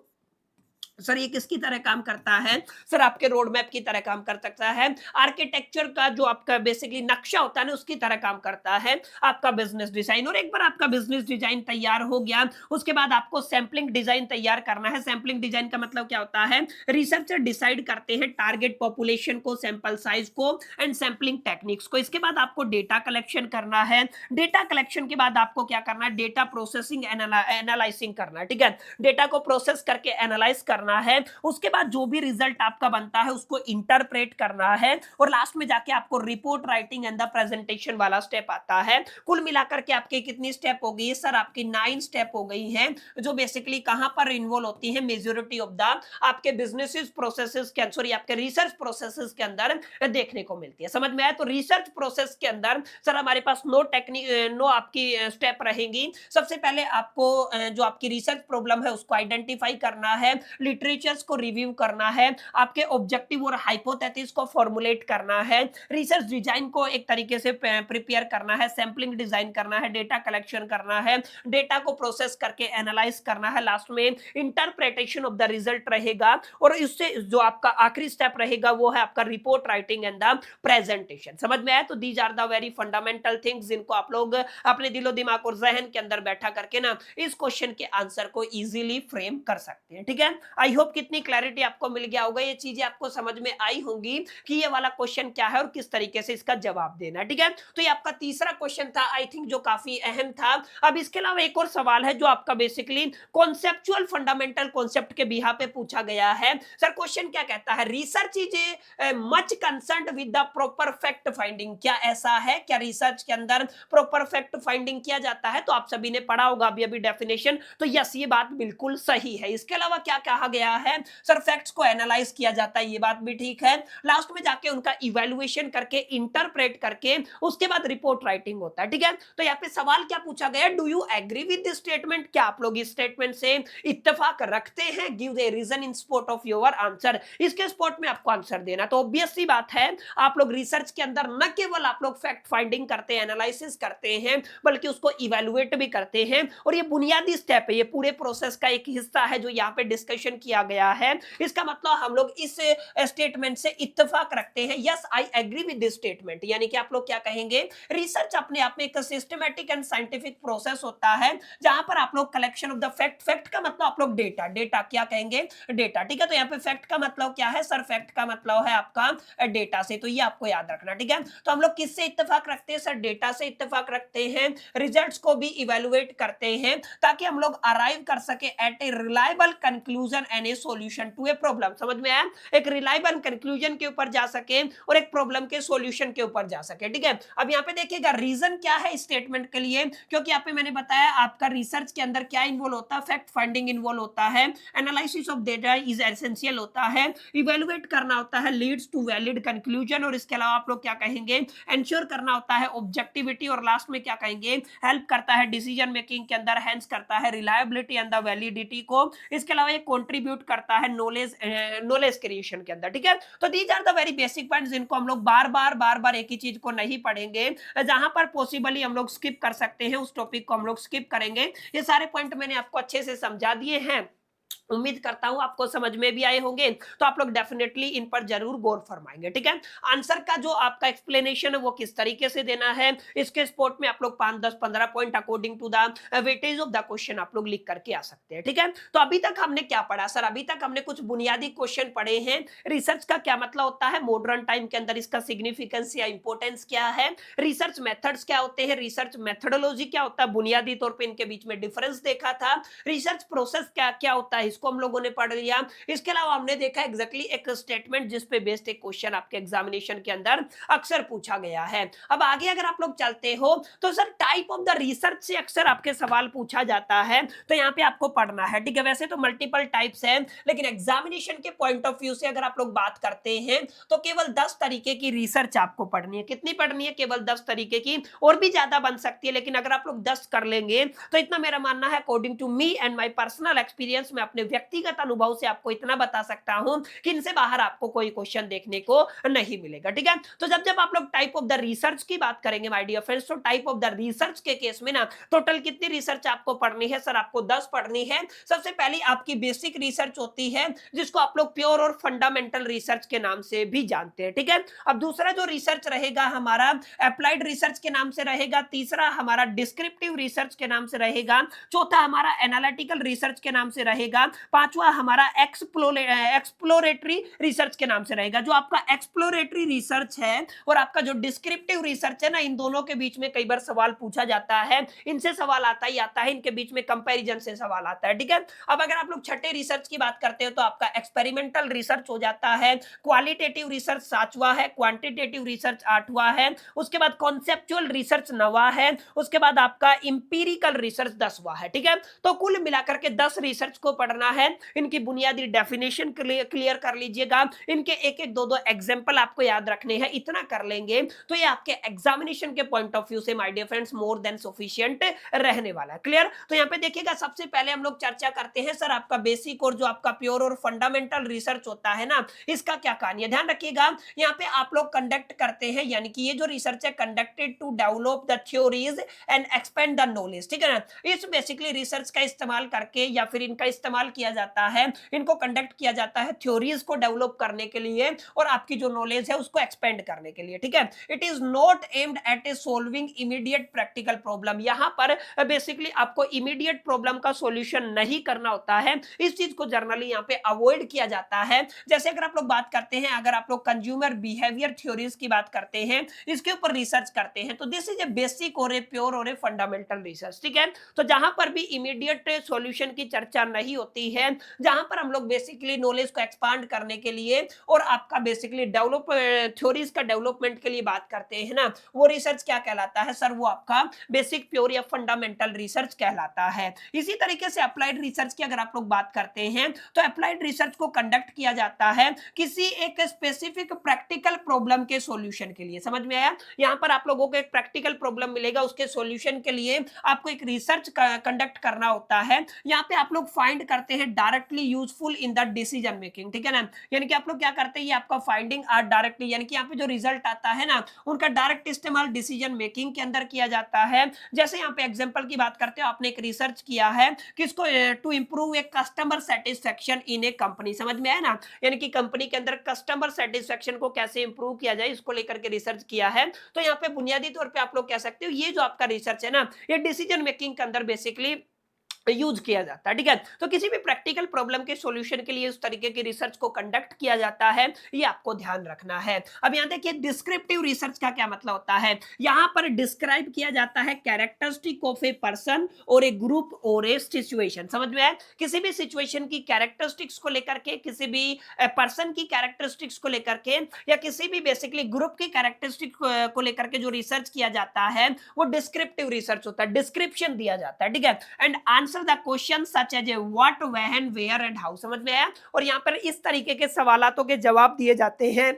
S1: सर, ये किसकी तरह काम करता है, सर आपके रोड मैप की तरह काम कर सकता है। आर्किटेक्चर का जो आपका बेसिकली नक्शा होता है ना, उसकी तरह काम करता है आपका बिजनेस डिजाइन। और एक बार आपका बिजनेस डिजाइन तैयार हो गया, उसके बाद आपको सैंपलिंग डिजाइन तैयार करना है। सैंपलिंग डिजाइन का मतलब क्या होता है, रिसर्चर डिसाइड करते हैं टारगेट पॉपुलेशन को, सैंपल साइज को एंड सैंपलिंग टेक्निक्स को। इसके बाद आपको डेटा कलेक्शन करना है। डेटा कलेक्शन के बाद आपको क्या करना है, डेटा प्रोसेसिंग एनालाइसिंग करना है, ठीक है। डेटा को प्रोसेस करके एनालाइज करना है। उसके बाद जो भी रिजल्ट आपका बनता है उसको इंटरप्रेट करना है और लास्ट में जाके आपको report writing and the presentation वाला स्टेप आता है। कुल मिलाकर के आपके कितनी स्टेप हो गई सर, आपकी 9 स्टेप हो गई हैं, जो बेसिकली कहां पर इन्वॉल्व होती है, मेजॉरिटी ऑफ द आपके बिजनेसेस प्रोसेसेस के, सॉरी आपके रिसर्च प्रोसेसेस के अंदर देखने को मिलती है। समझ में आया? तो रिसर्च प्रोसेस के अंदर सर हमारे पास नो आपकी स्टेप रहेंगी। सबसे पहले आपको जो आपकी रिसर्च प्रॉब्लम है उसको आइडेंटिफाई करना है, लिटरेचर्स को रिव्यू करना है, आपके ऑब्जेक्टिव और हाइपोथेसिस को फॉर्मुलेट करना है, रिसर्च डिजाइन को एक तरीके से प्रिपेयर करना है, सैंपलिंग डिजाइन करना है, डेटा कलेक्शन करना है, डेटा को प्रोसेस करके एनालाइज करना है, लास्ट में इंटरप्रिटेशन ऑफ द रिजल्ट रहेगा और इससे जो आपका आखिरी स्टेप रहेगा वो है आपका report writing and the presentation. समझ में आया? तो these are the very fundamental things जिनको आप लोग अपने दिलो दिमाग और जहन के अंदर बैठा करके ना इस क्वेश्चन के आंसर को इजीली फ्रेम कर सकते हैं, ठीक है। आई होप कितनी क्लैरिटी आपको मिल गया होगा, ये चीजें आपको समझ में आई होंगी कि ये वाला क्वेश्चन क्या है और किस तरीके से इसका जवाब देना है। ठीक है, तो ये आपका तीसरा क्वेश्चन था, आई थिंक जो काफी अहम था। अब इसके अलावा एक और सवाल है जो आपका बेसिकली कॉन्सेप्चुअल फंडामेंटल कॉन्सेप्ट के बिहा पे पूछा गया है। सर क्वेश्चन क्या कहता है, research is much concerned with the proper fact finding. क्या ऐसा है, क्या रिसर्च के अंदर प्रॉपर फैक्ट फाइंडिंग किया जाता है? तो आप सभी ने पढ़ा होगा अभी अभी डेफिनेशन, तो यस ये बात बिल्कुल सही है। इसके अलावा क्या कहा गया है, सर फैक्ट्स को एनालाइज किया जाता है, ये बात भी ठीक है। लास्ट में जाके उनका इवैल्यूएशन करके, इंटरप्रेट करके, उसके बाद रिपोर्ट राइटिंग होता है। ठीक है, तो यहाँ पे सवाल क्या पूछा गया, do you agree with this statement? क्या आप लोग इस स्टेटमेंट से इत्तेफाक रखते हैं? Give the reason in support of your answer. इसके स्पॉट में आपको आंसर देना। तो ऑब्वियस सी बात है, आप लोग रिसर्च के अंदर न केवल आप लोग फैक्ट फाइंडिंग करते हैं, एनालिसिस करते हैं, बल्कि उसको इवैल्यूएट भी करते हैं। और ये बुनियादी स्टेप है, ये पूरे प्रोसेस का एक हिस्सा है जो यहाँ पे डिस्कशन किया गया है। इसका मतलब हम लोग इस स्टेटमेंट से इत्तेफाक रखते हैं, yes I agree with this statement. यानी कि आप लोग क्या कहेंगे, रिसर्च अपने आप में एक सिस्टमैटिक एंड साइंटिफिक प्रोसेस होता है जहां पर आप लोग collection of the fact, fact का मतलब आप लोग डेटा, डेटा क्या कहेंगे, डेटा। ठीक है, तो यहाँ पे फैक्ट का मतलब क्या है सर, फैक्ट का मतलब है आपका डेटा से, तो ये आपको याद रखना। ठीक है, तो हम लोग किससे इत्तेफाक रखते हैं सर, डेटा से इत्तेफाक रखते हैं, रिजल्ट्स को भी इवैल्यूएट करते हैं ताकि हम लोग अराइव कर सके at a reliable conclusion and a solution to a problem. समझ में आया, एक रिलायबल कंक्लूजन के ऊपर जा सके और एक प्रॉब्लम के सॉल्यूशन के ऊपर जा सके। ठीक है, अब यहाँ पे देखिएगा रीजन क्या है स्टेटमेंट के लिए, क्योंकि यहाँ पे मैंने बताया आपका रिसर्च के अंदर क्या इन्वॉल्व होता है, फैक्ट फाइंडिंग इन्वॉल्व होता है, analysis of data is essential होता है, इवैल्यूएट करना होता है, लीड्स टू वैलिड कंक्लूजन, और इसके अलावा आप लोग क्या कहेंगे, एंश्योर करना होता है ऑब्जेक्टिविटी, और लास्ट में क्या कहेंगे, हेल्प करता है डिसीजन मेकिंग के अंदर, हेंस करता है रिलायबिलिटी एंड द वैलिडिटी को। इसके अलावा ये कंट्रीब्यूट करता है नॉलेज क्रिएशन के अंदर। ठीक है, तो these are the very basic points जिनको हम लोग बार बार एक ही चीज को नहीं पढ़ेंगे, जहां पर पॉसिबली हम लोग स्किप कर सकते हैं उस टॉपिक को हम लोग स्किप करेंगे। ये सारे पॉइंट मैंने आपको अच्छे से समझा दिए हैं, उम्मीद करता हूं आपको समझ में भी आए होंगे, तो आप लोग डेफिनेटली इन पर जरूर गौर फरमाएंगे। ठीक है, आंसर का जो आपका एक्सप्लेनेशन है वो किस तरीके से देना है, इसके स्पॉट में आप लोग 5 10 15 point according to the weightage of the question आप लोग लिख करके आ सकते हैं। ठीक है, तो अभी तक हमने क्या पढ़ा सर, अभी तक हमने कुछ बुनियादी क्वेश्चन पढ़े हैं, रिसर्च का क्या मतलब होता है मॉडर्न टाइम के अंदर, इसका सिग्निफिकेंस या इंपॉर्टेंस क्या है, रिसर्च मेथड्स क्या होते हैं, रिसर्च मेथोडोलॉजी क्या होता है, बुनियादी तौर पर इनके बीच में डिफरेंस देखा था, रिसर्च प्रोसेस क्या क्या होता है इसको हम लोगों ने पढ़ लिया। इसके अलावा हमने देखा एग्जैक्टली एक स्टेटमेंट जिस पे बेस्ड एक क्वेश्चन आपके एग्जामिनेशन के अंदर अक्सर पूछा गया है। अब आगे अगर आप लोग चलते हो तो sir type of the research से अक्सर आपके सवाल पूछा जाता है, तो यहाँ पे आपको पढ़ना है। ठीक है, वैसे तो मल्टीपल टाइप्स है, लेकिन एग्जामिनेशन के पॉइंट ऑफ व्यू से अगर आप लोग बात करते हैं तो केवल 10 तरीके की रिसर्च आपको पढ़नी है। कितनी पढ़नी है, केवल 10 तरीके की, और भी ज्यादा बन सकती है, लेकिन अगर आप लोग 10 कर लेंगे तो इतना मेरा मानना है according to me and my personal experience, मैं अपने व्यक्तिगत अनुभव से आपको इतना बता सकता हूं कि इनसे बाहर आपको कोई क्वेश्चन देखने को नहीं मिलेगा। ठीक है, तो जब जब आप लोग टाइप ऑफ द रिसर्च की बात करेंगे माय डियर फ्रेंड्स, तो टाइप ऑफ द रिसर्च के केस में ना टोटल कितनी रिसर्च आपको पढ़नी है सर, आपको 10 पढ़नी है। सबसे पहली आपकी बेसिक रिसर्च होती है जिसको आप लोग प्योर और फंडामेंटल रिसर्च के नाम से भी जानते हैं। ठीक है, अब दूसरा जो रिसर्च रहेगा हमारा अप्लाइड रिसर्च के नाम से रहेगा, तीसरा हमारा डिस्क्रिप्टिव रिसर्च के नाम से रहेगा, चौथा हमारा एनालिटिकल रिसर्च के नाम से रहेगा, पांचवा हमारा एक्सप्लोरेटरी रिसर्च के नाम से रहेगा। जो आपका एक्सप्लोरेटरी रिसर्च है और आपका जो डिस्क्रिप्टिव रिसर्च है ना, इन दोनों के बीच में कई बार सवाल पूछा जाता है, इनसे सवाल आता ही आता है, इनके बीच में कंपैरिजन से सवाल आता है। ठीक है, अब अगर आप लोग छठे रिसर्च की बात करते हो तो आपका एक्सपेरिमेंटल रिसर्च हो जाता है, क्वालिटेटिव रिसर्च सातवां है, क्वांटिटेटिव रिसर्च आठवां है, उसके बाद कॉन्सेप्चुअल रिसर्च नौवां है, उसके बाद आपका इंपीरिकल रिसर्च 10वां है। ठीक है, तो कुल मिलाकर के 10 रिसर्च को पढ़ना है। इनकी बुनियादी डेफिनेशन क्लियर कर लीजिएगा, इनके एक एक दो दो एग्जांपल आपको याद रखने हैं, इतना कर लेंगे तो ये आपके एग्जामिनेशन के पॉइंट ऑफ व्यू से my dear friends more than sufficient रहने वाला है। क्लियर, तो यहाँ पे देखिएगा सबसे पहले हम लोग चर्चा करते हैं सर आपका बेसिक और जो आपका प्योर और फंडामेंटल रिसर्च होता है ना, इसका क्या कहानी है। ध्यान रखिएगा, यहाँ पे आप लोग कंडक्ट करते हैं, यानी कि ये जो रिसर्च है conducted to develop the theories and expand the knowledge. ठीक है ना, इस बेसिकली रिसर्च का इस्तेमाल करके या फिर इनका इस्तेमाल किया जाता है, इनको कंडक्ट किया जाता है थ्योरीज को डेवलप करने के लिए और आपकी जो नॉलेज है उसको एक्सपेंड करने के लिए, ठीक है। It is not aimed at A solving immediate practical problem. यहां पर बेसिकली आपको इमीडिएट प्रॉब्लम का सॉल्यूशन नहीं करना होता है, इस चीज को जनरली यहां पे अवॉइड किया जाता है। जैसे अगर आप लोग बात करते हैं, अगर आप लोग कंज्यूमर बिहेवियर थ्योरीज की बात करते हैं, इसके ऊपर रिसर्च करते हैं, तो दिस इज ए बेसिक और ए प्योर और ए फंडामेंटल रिसर्च, ठीक है। तो जहां पर भी इमीडिएट सॉल्यूशन की चर्चा नहीं होती है, जहां पर हम लोग बेसिकली नॉलेज को एक्सपांड करने के लिए और आपका बेसिकली डेवलप थ्योरीज का डेवलपमेंट के लिए बात करते हैं ना, वो रिसर्च क्या कहलाता है सर? वो आपका बेसिक प्योर या फंडामेंटल रिसर्च कहलाता है। इसी तरीके से अप्लाइड रिसर्च की अगर आप लोग बात करते हैं, तो अप्लाइड रिसर्च को कंडक्ट किया जाता है किसी एक स्पेसिफिक प्रैक्टिकल प्रॉब्लम के सॉल्यूशन के लिए। समझ में आया? यहां पर आप लोगों को एक प्रैक्टिकल प्रॉब्लम मिलेगा, उसके सॉल्यूशन के लिए आपको एक रिसर्च कंडक्ट करना होता है। यहां पे आप लोग फाइंड करते हैं directly useful in the decision making, ठीक है ना। यानी कि आप लोग क्या करते हैं, ये आपका फाइंडिंग आर डायरेक्टली, यानी कि यहाँ पे जो रिजल्ट आता है ना, उनका डायरेक्ट इस्तेमाल डिसीजन मेकिंग के अंदर किया जाता है। जैसे यहाँ पे एग्जांपल की बात करते हो, आपने एक रिसर्च किया है किसको, to improve a customer satisfaction in a company. समझ में आया ना? यानी कि कंपनी के अंदर कस्टमर सेटिस्फेक्शन को कैसे इंप्रूव किया जाए, इसको लेकर के रिसर्च किया है। तो यहाँ पे बुनियादी तौर पे आप लोग कह सकते हो, ये जो आपका रिसर्च है ना, ये डिसीजन मेकिंग के अंदर बेसिकली यूज किया जाता है, ठीक है। तो किसी भी प्रैक्टिकल प्रॉब्लम के सॉल्यूशन के लिए उस तरीके की रिसर्च को कंडक्ट किया जाता है, ये आपको ध्यान रखना है। अब यहां देखिए डिस्क्रिप्टिव रिसर्च का क्या मतलब होता है। यहां पर डिस्क्राइब किया जाता है कैरेक्टरिस्टिक ऑफ ए पर्सन और ए ग्रुप और ए सिचुएशन। समझ में आया? किसी भी सिचुएशन की कैरेक्टरिस्टिक्स को लेकर के, किसी भी पर्सन की कैरेक्टरिस्टिक्स को लेकर के, या किसी भी बेसिकली ग्रुप की कैरेक्टरिस्टिक को लेकर के जो रिसर्च किया जाता है, वो डिस्क्रिप्टिव रिसर्च होता है, डिस्क्रिप्शन दिया जाता है, ठीक है। And answer the question such as what, when, where and how. समझ में आया? और यहां पर इस तरीके के सवालों के जवाब दिए जाते हैं,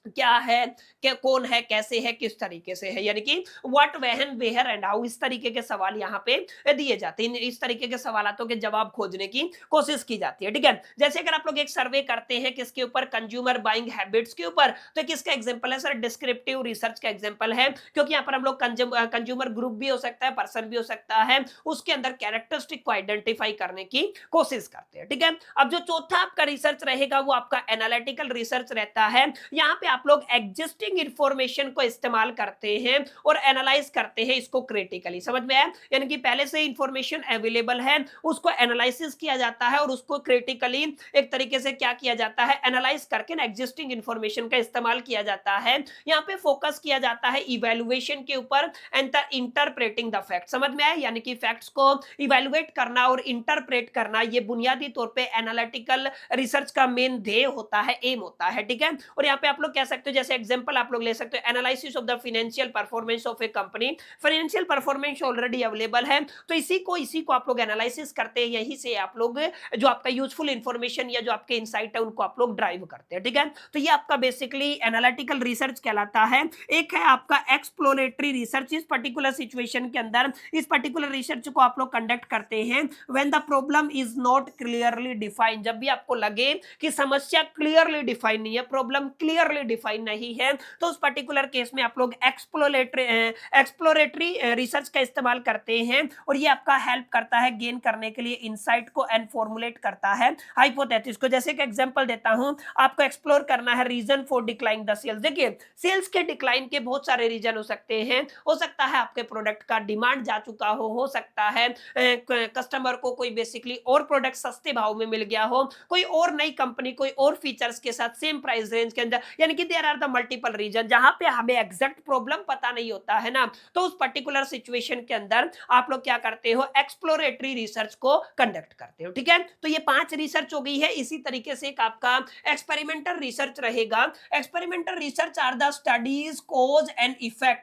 S1: क्या है, क्या, कौन है, कैसे है, किस तरीके से है, यानी कि what, when, where and how, इस तरीके के सवाल यहाँ पे दिए जाते हैं। इस तरीके के सवालों के जवाब खोजने की कोशिश की जाती है, ठीक है। जैसे अगर आप लोग एक सर्वे करते हैं किसके ऊपर, कंज्यूमर बाइंग हैबिट्स के ऊपर, तो किसका एग्जांपल है सर? डिस्क्रिप्टिव रिसर्च का एग्जांपल है, क्योंकि यहाँ पर हम लोग कंज्यूमर ग्रुप भी हो सकता है, पर्सन भी हो सकता है, उसके अंदर कैरेक्टरिस्टिक को आइडेंटिफाई करने की कोशिश करते हैं, ठीक है। अब जो चौथा आपका रिसर्च रहेगा, वो आपका एनालिटिकल रिसर्च रहता है। यहाँ पे आप लोग एग्जिस्टिंग इंफॉर्मेशन को इस्तेमाल करते हैं और एनालाइज करते हैं इसको क्रिटिकली। समझ में आया? यानी कि पहले से इंफॉर्मेशन अवेलेबल है, उसको एनालिसिस किया जाता है और उसको क्रिटिकली एक तरीके से क्या किया जाता है, एनालाइज करके ना एग्जिस्टिंग इंफॉर्मेशन का इस्तेमाल किया जाता है। यहाँ पे फोकस किया जाता है इवैल्यूएशन के ऊपर and the interpreting the fact. समझ में आया? यानी कि फैक्ट्स को इवैल्यूएट करना और इंटरप्रेट करना, ये बुनियादी तौर पे एनालिटिकल रिसर्च का मेन ध्येय होता है, एम होता है, ठीक है। और यहाँ पे आप लोग कह सकते हो, जैसे एग्जांपल आप लोग ले सकते हो, analysis of the financial performance of A company. Financial performance already available है, तो इसी को आप लोग एनालिसिस करते हैं, यही से आप लोग जो आपका यूजफुल इंफॉर्मेशन या जो आपके इनसाइट है उनको आप लोग ड्राइव करते हैं, ठीक है। तो ये आपका बेसिकली एनालिटिकल रिसर्च कहलाता है। एक है आपका एक्सप्लोरेटरी रिसर्च। इस पर्टिकुलर सिचुएशन के अंदर इस पर्टिकुलर रिसर्च को आप लोग कंडक्ट करते हैं when the problem is not clearly defined. जब भी आपको लगे कि समस्या क्लियरली डिफाइन नहीं है, प्रॉब्लम क्लियरली डिफाइन नहीं है, तो उस पर्टिकुलर केस में आप लोग एक्सप्लोरेटरी रिसर्च का इस्तेमाल करते हैं और ये आपका हेल्प करता है गेन करने के लिए इनसाइट को एंड फॉर्मुलेट करता है हाइपोथेसिस को। जैसे कि एग्जांपल देता हूं, आपको एक्सप्लोर करना है reason for decline the sales. देखिए सेल्स के डिक्लाइन के बहुत सारे रीजन हो सकते हैं। हो सकता है आपके प्रोडक्ट का डिमांड जा चुका हो सकता है कस्टमर को कोई बेसिकली और प्रोडक्ट सस्ते भाव में मिल गया हो, कोई और नई कंपनी कोई और फीचर्स के साथ सेम प्राइस रेंज के अंदर, यानी कि there are the multiple reason. जहां पे हमें एग्जैक्ट प्रॉब्लम पता नहीं होता है ना, तो उस पर्टिकुलर सिचुएशन के अंदर आप लोग क्या करते हो, एक्सप्लोरेटरी रिसर्च को कंडक्ट करते हो, ठीक है। तो ये 5 रिसर्च हो गई है। इसी तरीके से एक आपका एक्सपेरिमेंटल रिसर्च रहेगा। Experimental research are the studies cause and effect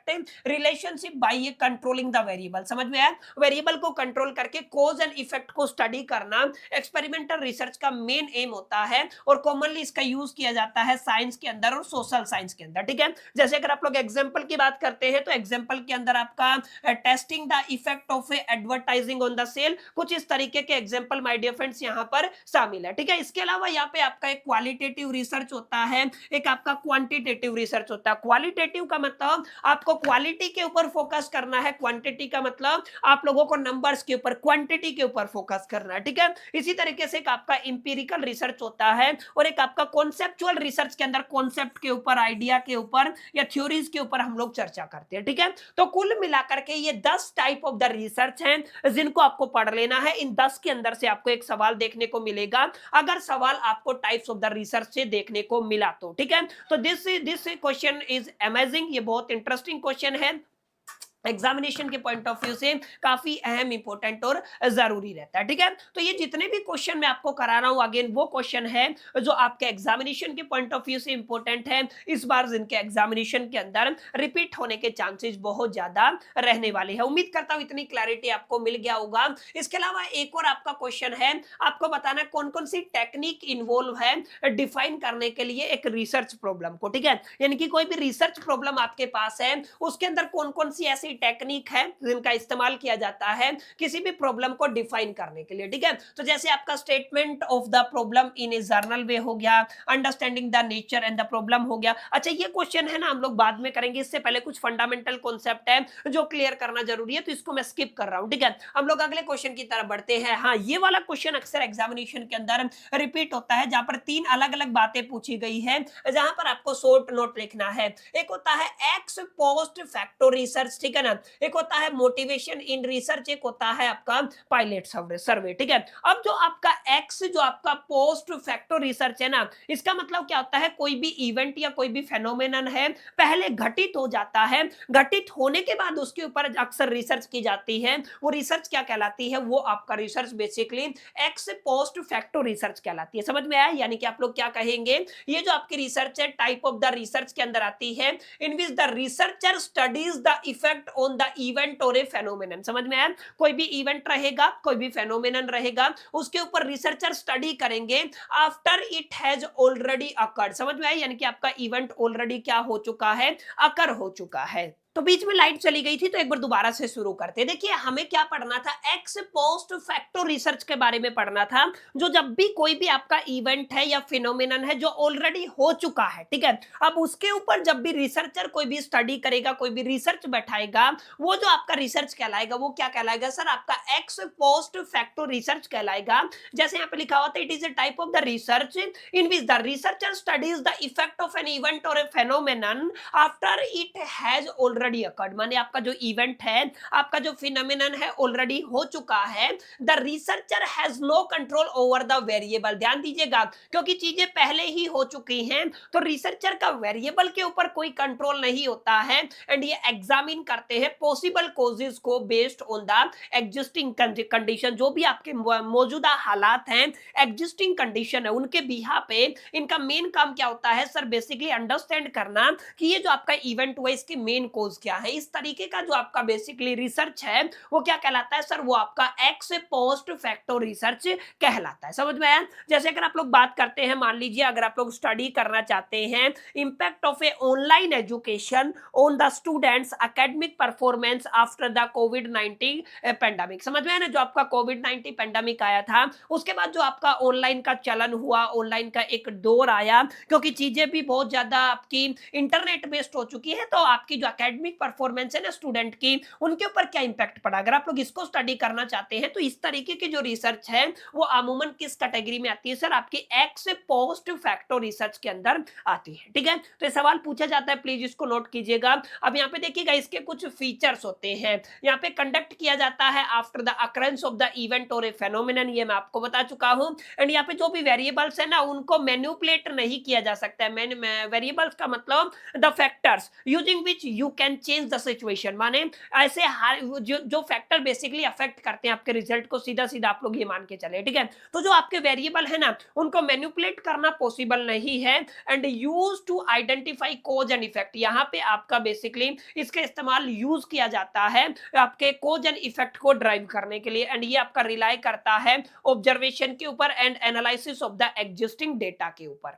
S1: relationship by controlling the variable. समझ में आया? वेरिएबल को कंट्रोल करके कॉज एंड इफेक्ट को स्टडी करना एक्सपेरिमेंटल रिसर्च का मेन एम होता है और कॉमनली इसका यूज किया जाता है साइंस के अंदर और सोशल साइंस के अंदर, ठीक है। जैसे अगर आप लोग एग्जाम्पल की बात करते हैं तो एग्जाम्पल के अंदर आपका testing the effect of advertising on the sale, कुछ इस तरीके के एग्जाम्पल माय डियर फ्रेंड्स यहाँ पर शामिल है, ठीक है। इसके अलावा यहाँ पे आपका एक क्वालिटेटिव रिसर्च होता है, एक आपका क्वांटिटेटिव रिसर्च होता है। क्वालिटेटिव का मतलब आपको क्वालिटी के ऊपर फोकस करना है, क्वांटिटी का मतलब आप लोगों को नंबर्स के ऊपर, क्वांटिटी के ऊपर फोकस करना है, ठीक है। इसी तरीके से एक आपका इंपिरिकल रिसर्च होता है और एक आपका कॉन्सेप्चुअल रिसर्च के अंदर कॉन्सेप्ट के ऊपर, आइडिया के ऊपर या थ्योरीज के ऊपर हम लोग चर्चा करते हैं, ठीक है। तो कुल मिलाकर के ये 10 टाइप ऑफ द रिसर्च हैं जिनको आपको पढ़ लेना है। इन 10 के अंदर से आपको एक सवाल देखने को मिलेगा, अगर सवाल आपको टाइप्स ऑफ द रिसर्च से देखने को मिला तो, ठीक है। तो दिस क्वेश्चन इज अमेजिंग, ये बहुत इंटरेस्टिंग क्वेश्चन है, एग्जामिनेशन के पॉइंट ऑफ व्यू से काफी अहम, इंपॉर्टेंट और जरूरी रहता है, ठीक है। तो ये जितने भी क्वेश्चन मैं आपको करा रहा हूं अगेन वो क्वेश्चन है जो आपके एग्जामिनेशन के पॉइंट ऑफ व्यू से इंपॉर्टेंट है। इस बार जिनके एग्जामिनेशन के अंदर रिपीट होने के चांसेस बहुत ज्यादा रहने वाले हैं। उम्मीद करता हूं इतनी क्लैरिटी आपको मिल गया होगा। इसके अलावा एक और आपका क्वेश्चन है, आपको बताना कौन कौन सी टेक्निक इन्वॉल्व है डिफाइन करने के लिए एक रिसर्च प्रॉब्लम को, ठीक है। यानी कि कोई भी रिसर्च प्रॉब्लम आपके पास है उसके अंदर कौन कौन सी ऐसी टेक्निक है जिनका इस्तेमाल किया जाता है किसी भी प्रॉब्लम को डिफाइन करने के लिए, ठीक है। तो जैसे आपका statement of the problem in a journal way हो गया, understanding the nature and the problem हो गया। अच्छा ये क्वेश्चन है ना हम लोग बाद में करेंगे, इससे पहले कुछ फंडामेंटल कॉन्सेप्ट है जो क्लियर करना जरूरी है, तो इसको मैं स्किप कर रहा हूं, ठीक है। हम लोग अगले क्वेश्चन की तरफ बढ़ते हैं। हाँ, ये वाला क्वेश्चन अक्सर एग्जामिनेशन के अंदर रिपीट होता है, जहां पर 3 अलग अलग बातें पूछी गई है, जहां पर आपको शॉर्ट नोट लिखना है। एक होता है एक्स पोस्ट फैक्टो रिसर्च, ठीक है ना, एक होता है मोटिवेशन इन रिसर्च, एक होता है आपका पायलट सर्वे, ठीक है। अब जो आपका एक्स, जो आपका पोस्ट फैक्टो रिसर्च है ना, इसका मतलब क्या होता है, कोई भी इवेंट या कोई भी फेनोमेनन है पहले घटित हो जाता है, घटित होने के बाद उसके ऊपर अक्सर रिसर्च की जाती है, वो रिसर्च क्या कहलाती है, वो आपका research basically x post facto research कहलाती है। समझ में आया? यानी कि आप लोग क्या कहेंगे, ये जो आपकी रिसर्च है टाइप ऑफ द रिसर्च के अंदर आती है in which the researcher studies the effect on the event और ए फेनोमेनन। समझ में आया? कोई भी इवेंट रहेगा, कोई भी फेनोमेनन रहेगा, उसके ऊपर रिसर्चर स्टडी करेंगे after it has already occurred. समझ में आया? यानी कि आपका इवेंट ऑलरेडी क्या हो चुका है, अकर हो चुका है। तो बीच में लाइट चली गई थी, तो एक बार दोबारा से शुरू करते हैं। देखिए हमें क्या पढ़ना था, एक्स पोस्ट फैक्टो रिसर्च के बारे में पढ़ना था, जो जब भी कोई भी आपका इवेंट है या फिनोमिनन है जो ऑलरेडी हो चुका है, ठीक है, अब उसके ऊपर जब भी रिसर्चर कोई भी स्टडी करेगा, कोई भी रिसर्च बैठाएगा, वो जो आपका रिसर्च कहलाएगा वो क्या कहलाएगा सर, आपका एक्स पोस्ट फैक्टो रिसर्च कहलाएगा। जैसे यहाँ पे लिखा हुआ था, it is a type of the research in which the researcher studies the effect of an event और a phenomenon after it has already occurred. माने आपका जो इवेंट है, आपका जो फिनोमेनन है ऑलरेडी हो चुका है, the researcher has no control over the variable. ध्यान दीजिएगा, क्योंकि चीजें पहले ही हो चुकी हैं तो रिसर्चर का वेरिएबल के ऊपर कोई कंट्रोल नहीं होता है, एंड ये एग्जामिन करते हैं पॉसिबल कॉजेज को based on the existing condition. जो भी आपके मौजूदा हालात हैं, एग्जिस्टिंग कंडीशन है, उनके बिहा पे इनका मेन काम क्या होता है सर, बेसिकली अंडरस्टैंड करना कि ये जो आपका इवेंट हुआ इसकी मेन कॉज क्या है। इस तरीके का जो आपका बेसिकली रिसर्च है वो क्या कहलाता है सर, वो आपका एक्स पोस्ट फैक्टो रिसर्च कहलाता है। समझ में आया? जैसे अगर आप लोग बात करते हैं, मान लीजिए अगर आप लोग स्टडी करना चाहते हैं impact of A online education on the students academic performance after the covid pandemic. समझ में आया ना? जो आपका कोविड-19 पेंडेमिक आया था उसके बाद जो आपका ऑनलाइन का चलन हुआ, ऑनलाइन का एक दौर आया, क्योंकि चीजें भी बहुत ज्यादा आपकी इंटरनेट बेस्ड हो चुकी है, तो आपकी जो एकेडमिक परफॉर्मेंस है ना स्टूडेंट की, उनके ऊपर क्या इंपैक्ट पड़ा। अगर आप लोग इसको स्टडी करना चाहते हैं तो इस तरीके की जो रिसर्च है वो अमूमन किस कैटेगरी में आती है सर, आपकी एक्स पोस्ट फैक्टो रिसर्च के अंदर आती है, ठीक है। तो ये सवाल पूछा जाता है, प्लीज इसको नोट कीजिएगा। अब यहाँ पे देखिएगा इसके कुछ फीचर्स होते हैं। यहाँ पे कंडक्ट किया जाता है after the occurrence of the event और ए फेनोमेनन, ये मैं आपको बता चुका हूं। एंड यहाँ पे जो भी वेरिएबल्स है ना उनको मैनिपुलेट नहीं किया जा सकता है। वेरिएबल्स का मतलब the factors using which you can change the situation. माने ऐसे जो फैक्टर बेसिकली अफेक्ट करते हैं आपके रिजल्ट को, सीधा सीधा आप लोग ये मान के चले, ठीक है। तो जो आपके वेरिएबल है ना उनको मैनिपुलेट करना पॉसिबल नहीं है, and use to identify cause and effect. यहाँ पे आपका बेसिकली इसका इस्तेमाल यूज किया जाता है आपके कॉज एंड इफेक्ट को ड्राइव करने के लिए, एंड ये आपका रिलाई करता है ऑब्जर्वेशन के ऊपर and analysis of the existing data के ऊपर।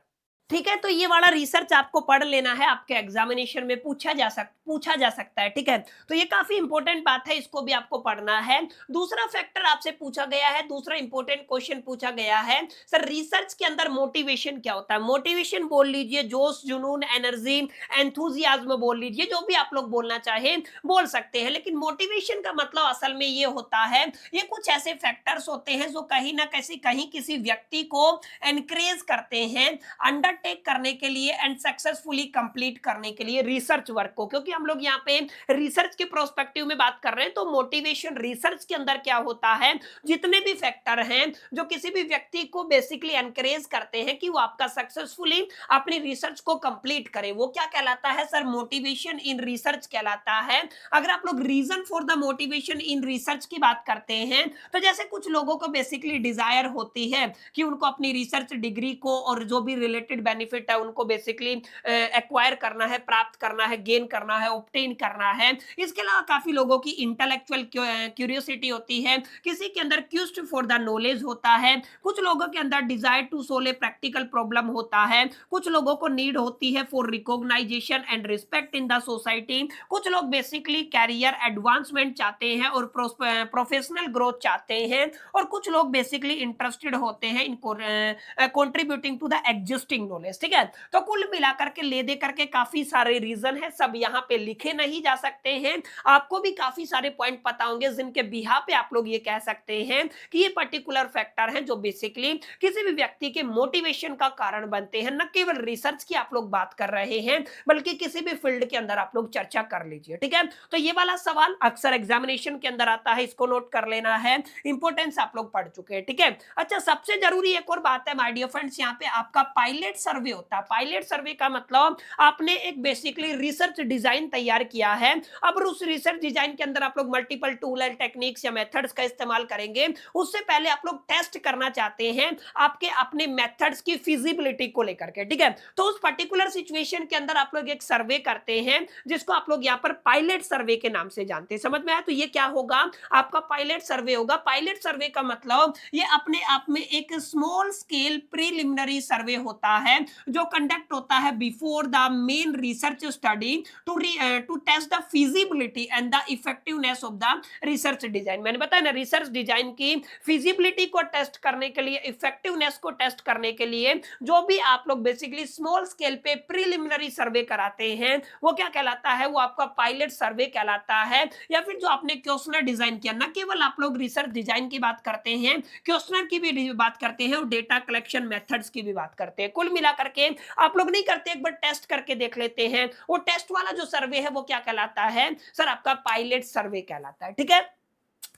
S1: ठीक है, तो ये वाला रिसर्च आपको पढ़ लेना है, आपके एग्जामिनेशन में पूछा जा सकता है। ठीक है, तो ये काफी इंपॉर्टेंट बात है, इसको भी आपको पढ़ना है। दूसरा फैक्टर आपसे पूछा गया है, दूसरा इंपॉर्टेंट क्वेश्चन पूछा गया है, सर रिसर्च के अंदर मोटिवेशन क्या होता है? मोटिवेशन बोल लीजिए, जोश, जुनून, एनर्जी, एंथुजियाज्म बोल लीजिए, जो भी आप लोग बोलना चाहें बोल सकते हैं। लेकिन मोटिवेशन का मतलब असल में ये होता है, ये कुछ ऐसे फैक्टर्स होते हैं जो कहीं ना कहीं किसी व्यक्ति को एनकरेज करते हैं अंडरटेक करने के लिए एंड सक्सेसफुली कंप्लीट करने के लिए रिसर्च वर्क को। क्योंकि हम लोग यहाँ पे रिसर्च के प्रोस्पेक्टिव में बात कर रहे हैं, तो मोटिवेशन रिसर्च के अंदर क्या होता है, जितने भी फैक्टर हैं जो किसी भी व्यक्ति को बेसिकली एनकरेज करते हैं कि वो आपका सक्सेसफुली अपनी रिसर्च को कंप्लीट करे, वो क्या कहलाता है सर? मोटिवेशन इन रिसर्च कहलाता है। अगर आप लोग reason for the motivation in research की बात करते हैं, तो जैसे कुछ लोगों को बेसिकली डिजायर होती है कि उनको अपनी रिसर्च डिग्री को और जो भी रिलेटेड बेनिफिट है उनको बेसिकली एक्वायर करना है, प्राप्त करना है, गेन करना है, ऑब्टेन करना है। इसके अलावा काफी लोगों की इंटेलेक्चुअल क्यूरियोसिटी होती है, किसी के अंदर क्यूस्ट फॉर द नॉलेज होता है, कुछ लोगों के अंदर desire to solve a practical problem होता है, कुछ लोगों को नीड होती है for recognition and respect in the society, कुछ लोग बेसिकली कैरियर एडवांसमेंट चाहते हैं और प्रोफेशनल ग्रोथ चाहते हैं, और कुछ लोग बेसिकली इंटरेस्टेड होते हैं in contributing to the existing knowledge. ठीक है, तो कुल मिलाकर के ले दे करके काफी सारे रीजन है, सब यहाँ पे लिखे नहीं जा सकते हैं। आपको भी काफी सारे पॉइंट पता होंगे जिनके बिहा पे आप लोग ये कह सकते हैं कि ये पर्टिकुलर फैक्टर है जो बेसिकली किसी भी व्यक्ति के मोटिवेशन का कारण बनते हैं। न केवल रिसर्च की आप लोग बात कर रहे हैं, बल्कि किसी भी फील्ड के अंदर आप लोग चर्चा कर लीजिए। ठीक है, तो ये वाला सवाल अक्सर एग्जामिनेशन के अंदर आता है, इसको नोट कर लेना है, इंपोर्टेंस आप लोग पढ़ चुके हैं। ठीक है, अच्छा सबसे जरूरी एक और बात है माय डियर फ्रेंड्स, यहाँ पे आपका पायलट सर्वे होता है। पायलट सर्वे का मतलब आपने एक बेसिकली रिसर्च डिजाइन तैयार किया है। अब उस रिसर्च डिजाइन के अंदर आप लोग मल्टीपल टूल एंड टेक्निक्स या मेथड्स का इस्तेमाल करेंगे। उससे पहले आप लोग टेस्ट करना चाहते हैं आपके अपने मेथड्स की फिजिबिलिटी को लेकर के। ठीक है, तो उस पर्टिकुलर सिचुएशन के अंदर आप लोग एक सर्वे करते हैं जिसको आप लोग यहाँ पर पायलट सर्वे के नाम से जानते हैं। समझ में आया? तो ये क्या होगा, आपका पायलट सर्वे होगा। पायलट सर्वे का मतलब ये अपने आप में एक स्मॉल स्केल प्रीलिमिनरी सर्वे होता है जो कंडक्ट होता है before the main research study to test the feasibility and the effectiveness of the research design. मैंने बताया ना, रिसर्च डिजाइन की फिजिबिलिटी को टेस्ट करने के लिए, इफेक्टिवनेस को टेस्ट करने के लिए जो भी आप लोग बेसिकली स्मॉल स्केल पे प्रीलिमिनरी सर्वे कराते हैं वो क्या कहलाता है, वो आपका पायलट सर्वे कहलाता है। या फिर जो आपने क्वेश्चनर डिजाइन किया, ना केवल आप लोग रिसर्च डिजाइन की बात करते हैं, क्वेश्चनर की भी बात करते हैं और डेटा कलेक्शन मेथड्स की भी बात करते हैं। कुल मिलाकर के आप लोग नहीं करते, एक बार टेस्ट करके देख लेते हैं, वो टेस्ट वाला जो सर्वे है वो क्या कहलाता है सर? आपका पायलट सर्वे कहलाता है। ठीक है,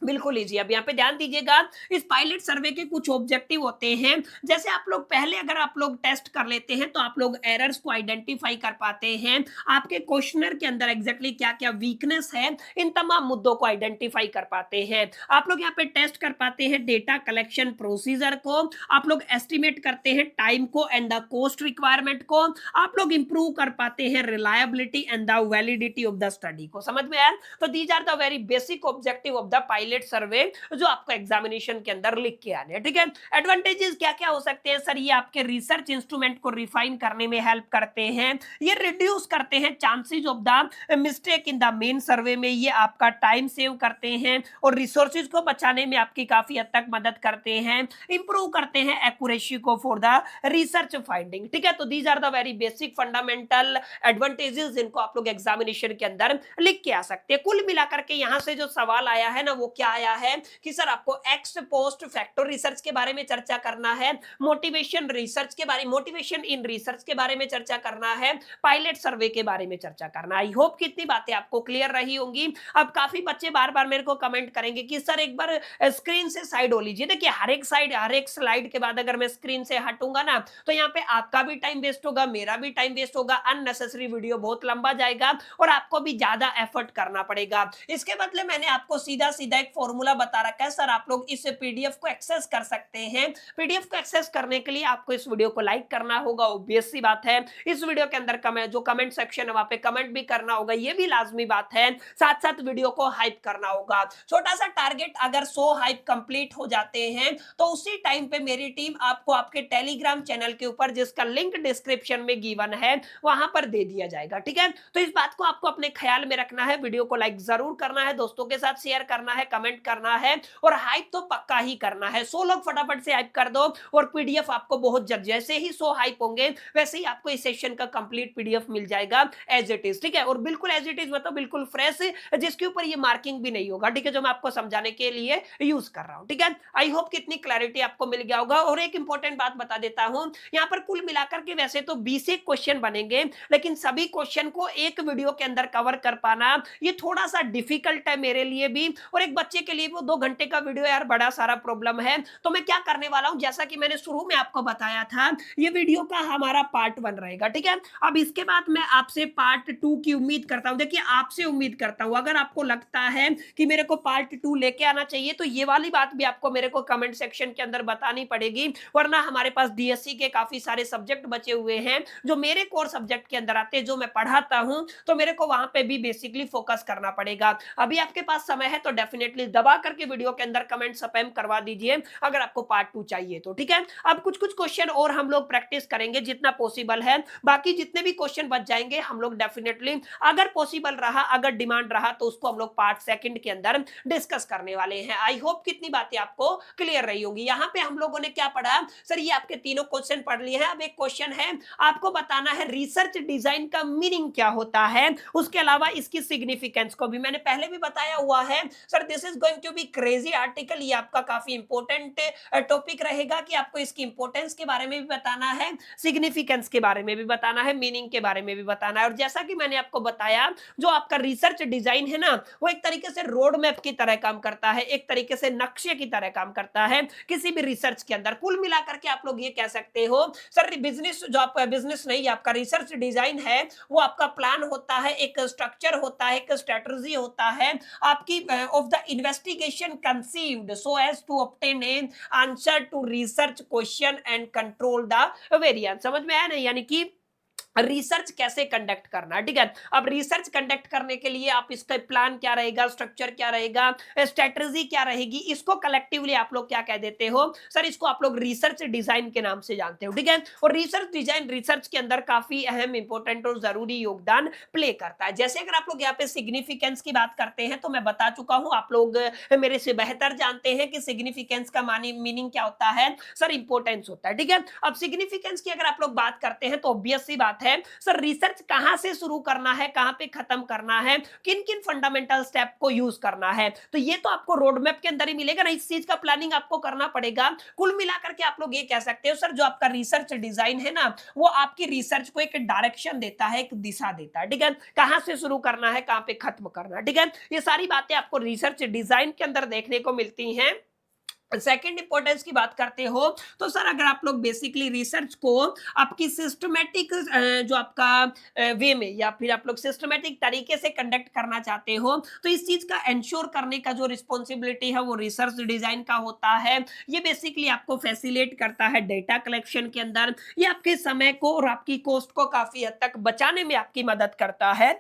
S1: बिल्कुल इजी। अब यहाँ पे ध्यान दीजिएगा, इस पायलट सर्वे के कुछ ऑब्जेक्टिव होते हैं। जैसे आप लोग पहले अगर आप लोग टेस्ट कर लेते हैं तो आप लोग एरर्स को आइडेंटिफाई कर पाते हैं, आपके क्वेश्चनर के अंदर एग्जैक्टली क्या क्या वीकनेस है इन तमाम मुद्दों को आइडेंटिफाई कर पाते हैं। आप लोग यहाँ पे टेस्ट कर पाते हैं डेटा कलेक्शन प्रोसीजर को, आप लोग एस्टिमेट करते हैं टाइम को एंड द कॉस्ट रिक्वायरमेंट को, आप लोग इंप्रूव कर पाते हैं reliability and the validity of the study को। समझ में आया? तो these are the very basic objective of the pilot survey जो आपको एग्जामिनेशन के अंदर लिख के आने हैं। ठीक है, एडवांटेजेस क्या क्या हो सकते हैं सर? ये आपके रिसर्च इंस्ट्रूमेंट को रिफाइन करने में हेल्प करते हैं, ये रिड्यूस करते हैं chances of the mistake in the main सर्वे में, ये आपका टाइम सेव करते हैं और रिसोर्सेज को बचाने में आपकी काफी हद तक मदद करते हैं, इंप्रूव करते हैं एक्यूरेसी को फॉर द रिसर्च फाइंडिंग। ठीक है, तो these are the very basic fundamental advantages जिनको आप लोग एग्जामिनेशन के अंदर लिख के आ सकते हैं। कुल मिलाकर के यहां से जो सवाल आया है ना, वो क्या आया है कि सर आपको एक्स पोस्ट फैक्टर रिसर्च के बारे में चर्चा करना है, मोटिवेशन रिसर्च के बारे, मोटिवेशन इन रिसर्च के बारे में चर्चा करना है, पायलट सर्वे के बारे में चर्चा करना। आई होप कि इतनी बातें आपको क्लियर रही होंगी। अब काफी बच्चे बार बार मेरे को कमेंट करेंगे कि सर एक बार स्क्रीन से साइड हो लीजिए। देखिए हर एक स्लाइड के बाद अगर मैं स्क्रीन से हटूंगा ना तो यहाँ पे आपका भी टाइम वेस्ट होगा, मेरा भी टाइम वेस्ट होगा, अननेसेसरी वीडियो बहुत लंबा जाएगा और आपको भी ज्यादा एफर्ट करना पड़ेगा। इसके बदले मैंने आपको सीधा सीधा एक एक फॉर्मूला बता रखा है, सर आप लोग इस पीडीएफ को एक्सेस कर सकते हैं। पीडीएफ को एक्सेस करने के लिए आपको इस वीडियो को लाइक करना होगा, ऑब्वियस सी बात है। इस वीडियो के अंदर जो कमेंट सेक्शन है वहां पे कमेंट भी करना होगा, ये भी लाजमी बात है। साथ साथ वीडियो को हाइप करना होगा। छोटा सा टारगेट, अगर 100 हाइप कंप्लीट हो जाते हैं तो उसी टाइम पे मेरी टीम आपको आपके टेलीग्राम चैनल के ऊपर, जिसका लिंक डिस्क्रिप्शन में गिवन है, वहां पर दे दिया जाएगा। ठीक है, तो इस बात को आपको अपने ख्याल में रखना है। वीडियो को लाइक जरूर करना है, दोस्तों के साथ शेयर करना है, कमेंट करना है और हाइप तो पक्का ही करना है। 100 लोग फटाफट से हाइप कर दो और पीडीएफ आपको बहुत जल्द, जैसे ही 100 हाइप होंगे वैसे ही आपको इस सेशन का कंप्लीट पीडीएफ मिल जाएगा एज इट इज। ठीक है, और बिल्कुल एज इट इज मतलब बिल्कुल फ्रेश, जिसके ऊपर ये मार्किंग भी नहीं होगा। ठीक है, जो मैं आपको समझाने के लिए यूज कर रहा हूं। ठीक है, आई होप कितनी क्लैरिटी आपको मिल गया होगा। और एक इंपॉर्टेंट बात बता देता हूं, यहां पर कुल मिलाकर के वैसे तो 20 एक क्वेश्चन बनेंगे, लेकिन सभी क्वेश्चन को एक वीडियो के अंदर कवर कर पाना ये थोड़ा सा डिफिकल्ट है मेरे लिए भी, और एक बच्चे के लिए वो 2 घंटे का वीडियो यार बड़ा सारा प्रॉब्लम है। तो मैं क्या करने वाला हूं, जैसा कि मैंने शुरू में आपको बताया था, ये वीडियो का हमारा पार्ट 1 रहेगा। ठीक है, अब इसके बाद मैं आपसे पार्ट 2 की उम्मीद करता हूं। देखिए, आपसे उम्मीद करता हूं, अगर आपको लगता है कि मेरे को पार्ट 2 लेके आना चाहिए तो ये वाली बात भी आपको मेरे को कमेंट सेक्शन के अंदर बतानी पड़ेगी, वरना हमारे पास डीएससी के काफी सारे सब्जेक्ट बचे हुए हैं जो मेरे कोर सब्जेक्ट के अंदर आते हैं, जो मैं पढ़ाता हूं, तो मेरे को वहां पे भी बेसिकली फोकस करना पड़ेगा। अभी आपके पास समय है तो डेफिनेटली दबा करके वीडियो के अंदर कमेंट स्पैम करवा दीजिए अगर आपको पार्ट 2 चाहिए तो। ठीक है, अब कुछ कुछ क्वेश्चन और हम लोग प्रैक्टिस करेंगे जितना पॉसिबल है, बाकी जितने भी क्वेश्चन बच जाएंगे हम लोग डेफिनेटली, अगर पॉसिबल रहा, अगर डिमांड रहा, तो उसको हम लोग पार्ट 2 के अंदर डिस्कस करने वाले हैं। आई होप कितनी बातें आपको क्लियर रही होंगी। यहां पे हम लोगों ने क्या पढ़ा, सर ये आपके तीनों क्वेश्चन पढ़ लिए हैं। अब एक क्वेश्चन है, आपको बताना है रिसर्च डिजाइन का मीनिंग क्या होता है, उसके अलावा इसकी सिग्निफिकेंस को भी मैंने पहले भी बताया हुआ है। Sir this is going to be crazy article, ये आपका काफी इंपॉर्टेंट टॉपिक रहेगा कि आपको इसकी इंपॉर्टेंस के बारे में भी बताना है, सिग्निफिकेंस के बारे में भी बताना है, मीनिंग के बारे में भी बताना है। और जैसा कि मैंने आपको बताया, जो आपका रिसर्च डिजाइन है ना, वो एक तरीके से रोड मैप की तरह काम करता है, एक तरीके से नक्शे की तरह काम करता है किसी भी रिसर्च के अंदर। कुल मिलाकर के आप लोग ये कह सकते हो, सर बिजनेस, जो आपका बिजनेस नहीं, आपका रिसर्च डिजाइन है, वो आपका प्लान होता है, एक स्ट्रक्चर होता है, एक स्ट्रेटजी होता है आपकी of the investigation conceived so as to obtain a answer to research question and control the variance. समझ में आया ना, यानी कि रिसर्च कैसे कंडक्ट करना है। ठीक है, अब रिसर्च कंडक्ट करने के लिए आप इसका प्लान क्या रहेगा, स्ट्रक्चर क्या रहेगा, स्ट्रेटजी क्या रहेगी, इसको कलेक्टिवली आप लोग क्या कह देते हो, सर इसको आप लोग रिसर्च डिजाइन के नाम से जानते हो। ठीक है, और रिसर्च डिजाइन रिसर्च के अंदर काफी अहम, इंपॉर्टेंट और जरूरी योगदान प्ले करता है। जैसे अगर आप लोग यहाँ पे सिग्निफिकेंस की बात करते हैं तो मैं बता चुका हूं, आप लोग मेरे से बेहतर जानते हैं कि सिग्निफिकेंस का मीनिंग क्या होता है, सर इंपॉर्टेंस होता है। ठीक है, अब सिग्निफिकेंस की अगर आप लोग बात करते हैं तो ऑब्वियस सी बात है, सर रिसर्च कहां से शुरू करना है, कहां पे खत्म करना है, किन किन फंडामेंटल स्टेप को यूज करना है, तो ये तो आपको रोड मैप के अंदर ही मिलेगा ना, इस चीज का प्लानिंग आपको करना पड़ेगा। कुल मिलाकर के आप लोग ये कह सकते हो, सर जो आपका रिसर्च डिजाइन है ना, वो आपकी रिसर्च को एक डायरेक्शन देता है, एक दिशा देता है। ठीक है, कहां से शुरू करना है, कहां पे खत्म करना है। ठीक है, ये सारी बातें आपको रिसर्च डिजाइन के अंदर देखने को मिलती हैं। सेकेंड इंपॉर्टेंस की बात करते हो तो सर अगर आप लोग बेसिकली रिसर्च को आपकी सिस्टमेटिक, जो आपका वे में, या फिर आप लोग सिस्टमेटिक तरीके से कंडक्ट करना चाहते हो, तो इस चीज का इंश्योर करने का जो रिस्पॉन्सिबिलिटी है वो रिसर्च डिजाइन का होता है। ये बेसिकली आपको फैसिलिटेट करता है डेटा कलेक्शन के अंदर, ये आपके समय को और आपकी कॉस्ट को काफी हद तक बचाने में आपकी मदद करता है।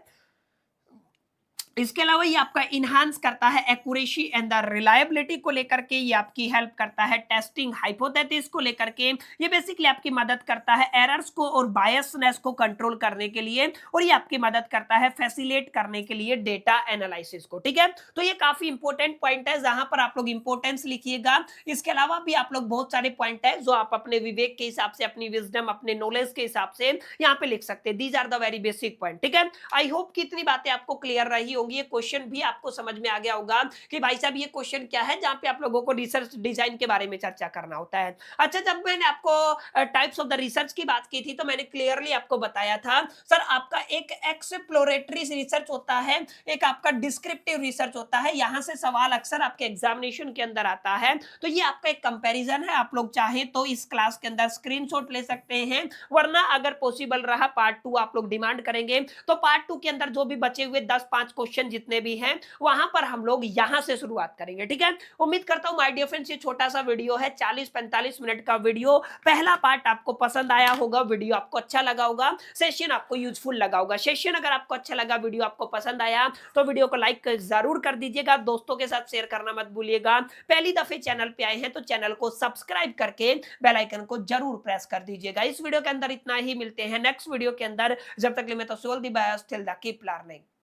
S1: इसके अलावा ये आपका इनहांस करता है एक्यूरेसी एंड द रिलायबिलिटी को लेकर के, ये आपकी हेल्प करता है टेस्टिंग हाइपोथेसिस को लेकर के, ये बेसिकली आपकी मदद करता है एरर्स को और बायसनेस को कंट्रोल करने के लिए, और ये आपकी मदद करता है फैसिलिटेट करने के लिए डेटा एनालिसिस को। ठीक है, तो ये काफी इंपॉर्टेंट पॉइंट है जहां पर आप लोग इंपॉर्टेंस लिखिएगा। इसके अलावा भी आप लोग बहुत सारे पॉइंट है जो आप अपने विवेक के हिसाब से, अपनी विजडम, अपने नॉलेज के हिसाब से यहाँ पे लिख सकते हैं। These are the very basic point. ठीक है, आई होप कितनी बातें आपको क्लियर रही होगी, ये क्वेश्चन भी आपको समझ में आ गया होगा कि भाई साहब ये क्वेश्चन क्या है, जहां पे आप लोगों को रिसर्च डिजाइन के बारे में चर्चा करना होता है। अच्छा, जब मैंने आपको टाइप्स ऑफ द रिसर्च की बात की थी तो मैंने क्लियरली आपको बताया था, सर आपका एक एक्सप्लोरेटरी रिसर्च होता है, एक आपका डिस्क्रिप्टिव रिसर्च होता है। यहां से सवाल अक्सर आपके एग्जामिनेशन के अंदर आता है, तो ये आपका एक कंपैरिजन है। आप लोग चाहे तो इस क्लास के अंदर स्क्रीनशॉट ले सकते हैं, वरना अगर पॉसिबल रहा पार्ट 2 आप लोग डिमांड करेंगे तो पार्ट 2 के अंदर जो भी बचे हुए 10-5 क्वेश्चन क्वेश्चन जितने भी हैं वहां पर हम लोग यहां से शुरुआत करेंगे, ठीक है। उम्मीद करता हूं माय डियर फ्रेंड्स ये छोटा सा वीडियो है, 40-45 मिनट का वीडियो, पहला पार्ट आपको पसंद आया होगा, वीडियो आपको अच्छा लगा होगा, सेशन आपको यूजफुल लगा होगा। सेशन अगर आपको अच्छा लगा, वीडियो आपको पसंद आया तो वीडियो को लाइक जरूर कर दीजिएगा, दोस्तों के साथ शेयर करना मत भूलिएगा। पहली दफे चैनल पे आए हैं तो चैनल को सब्सक्राइब करके बेल आइकन को जरूर प्रेस कर दीजिएगा। इस वीडियो के अंदर इतना ही, मिलते हैं नेक्स्ट वीडियो के अंदर, जब तक के लिए मैं तो सोल दी bye, till the keep learning.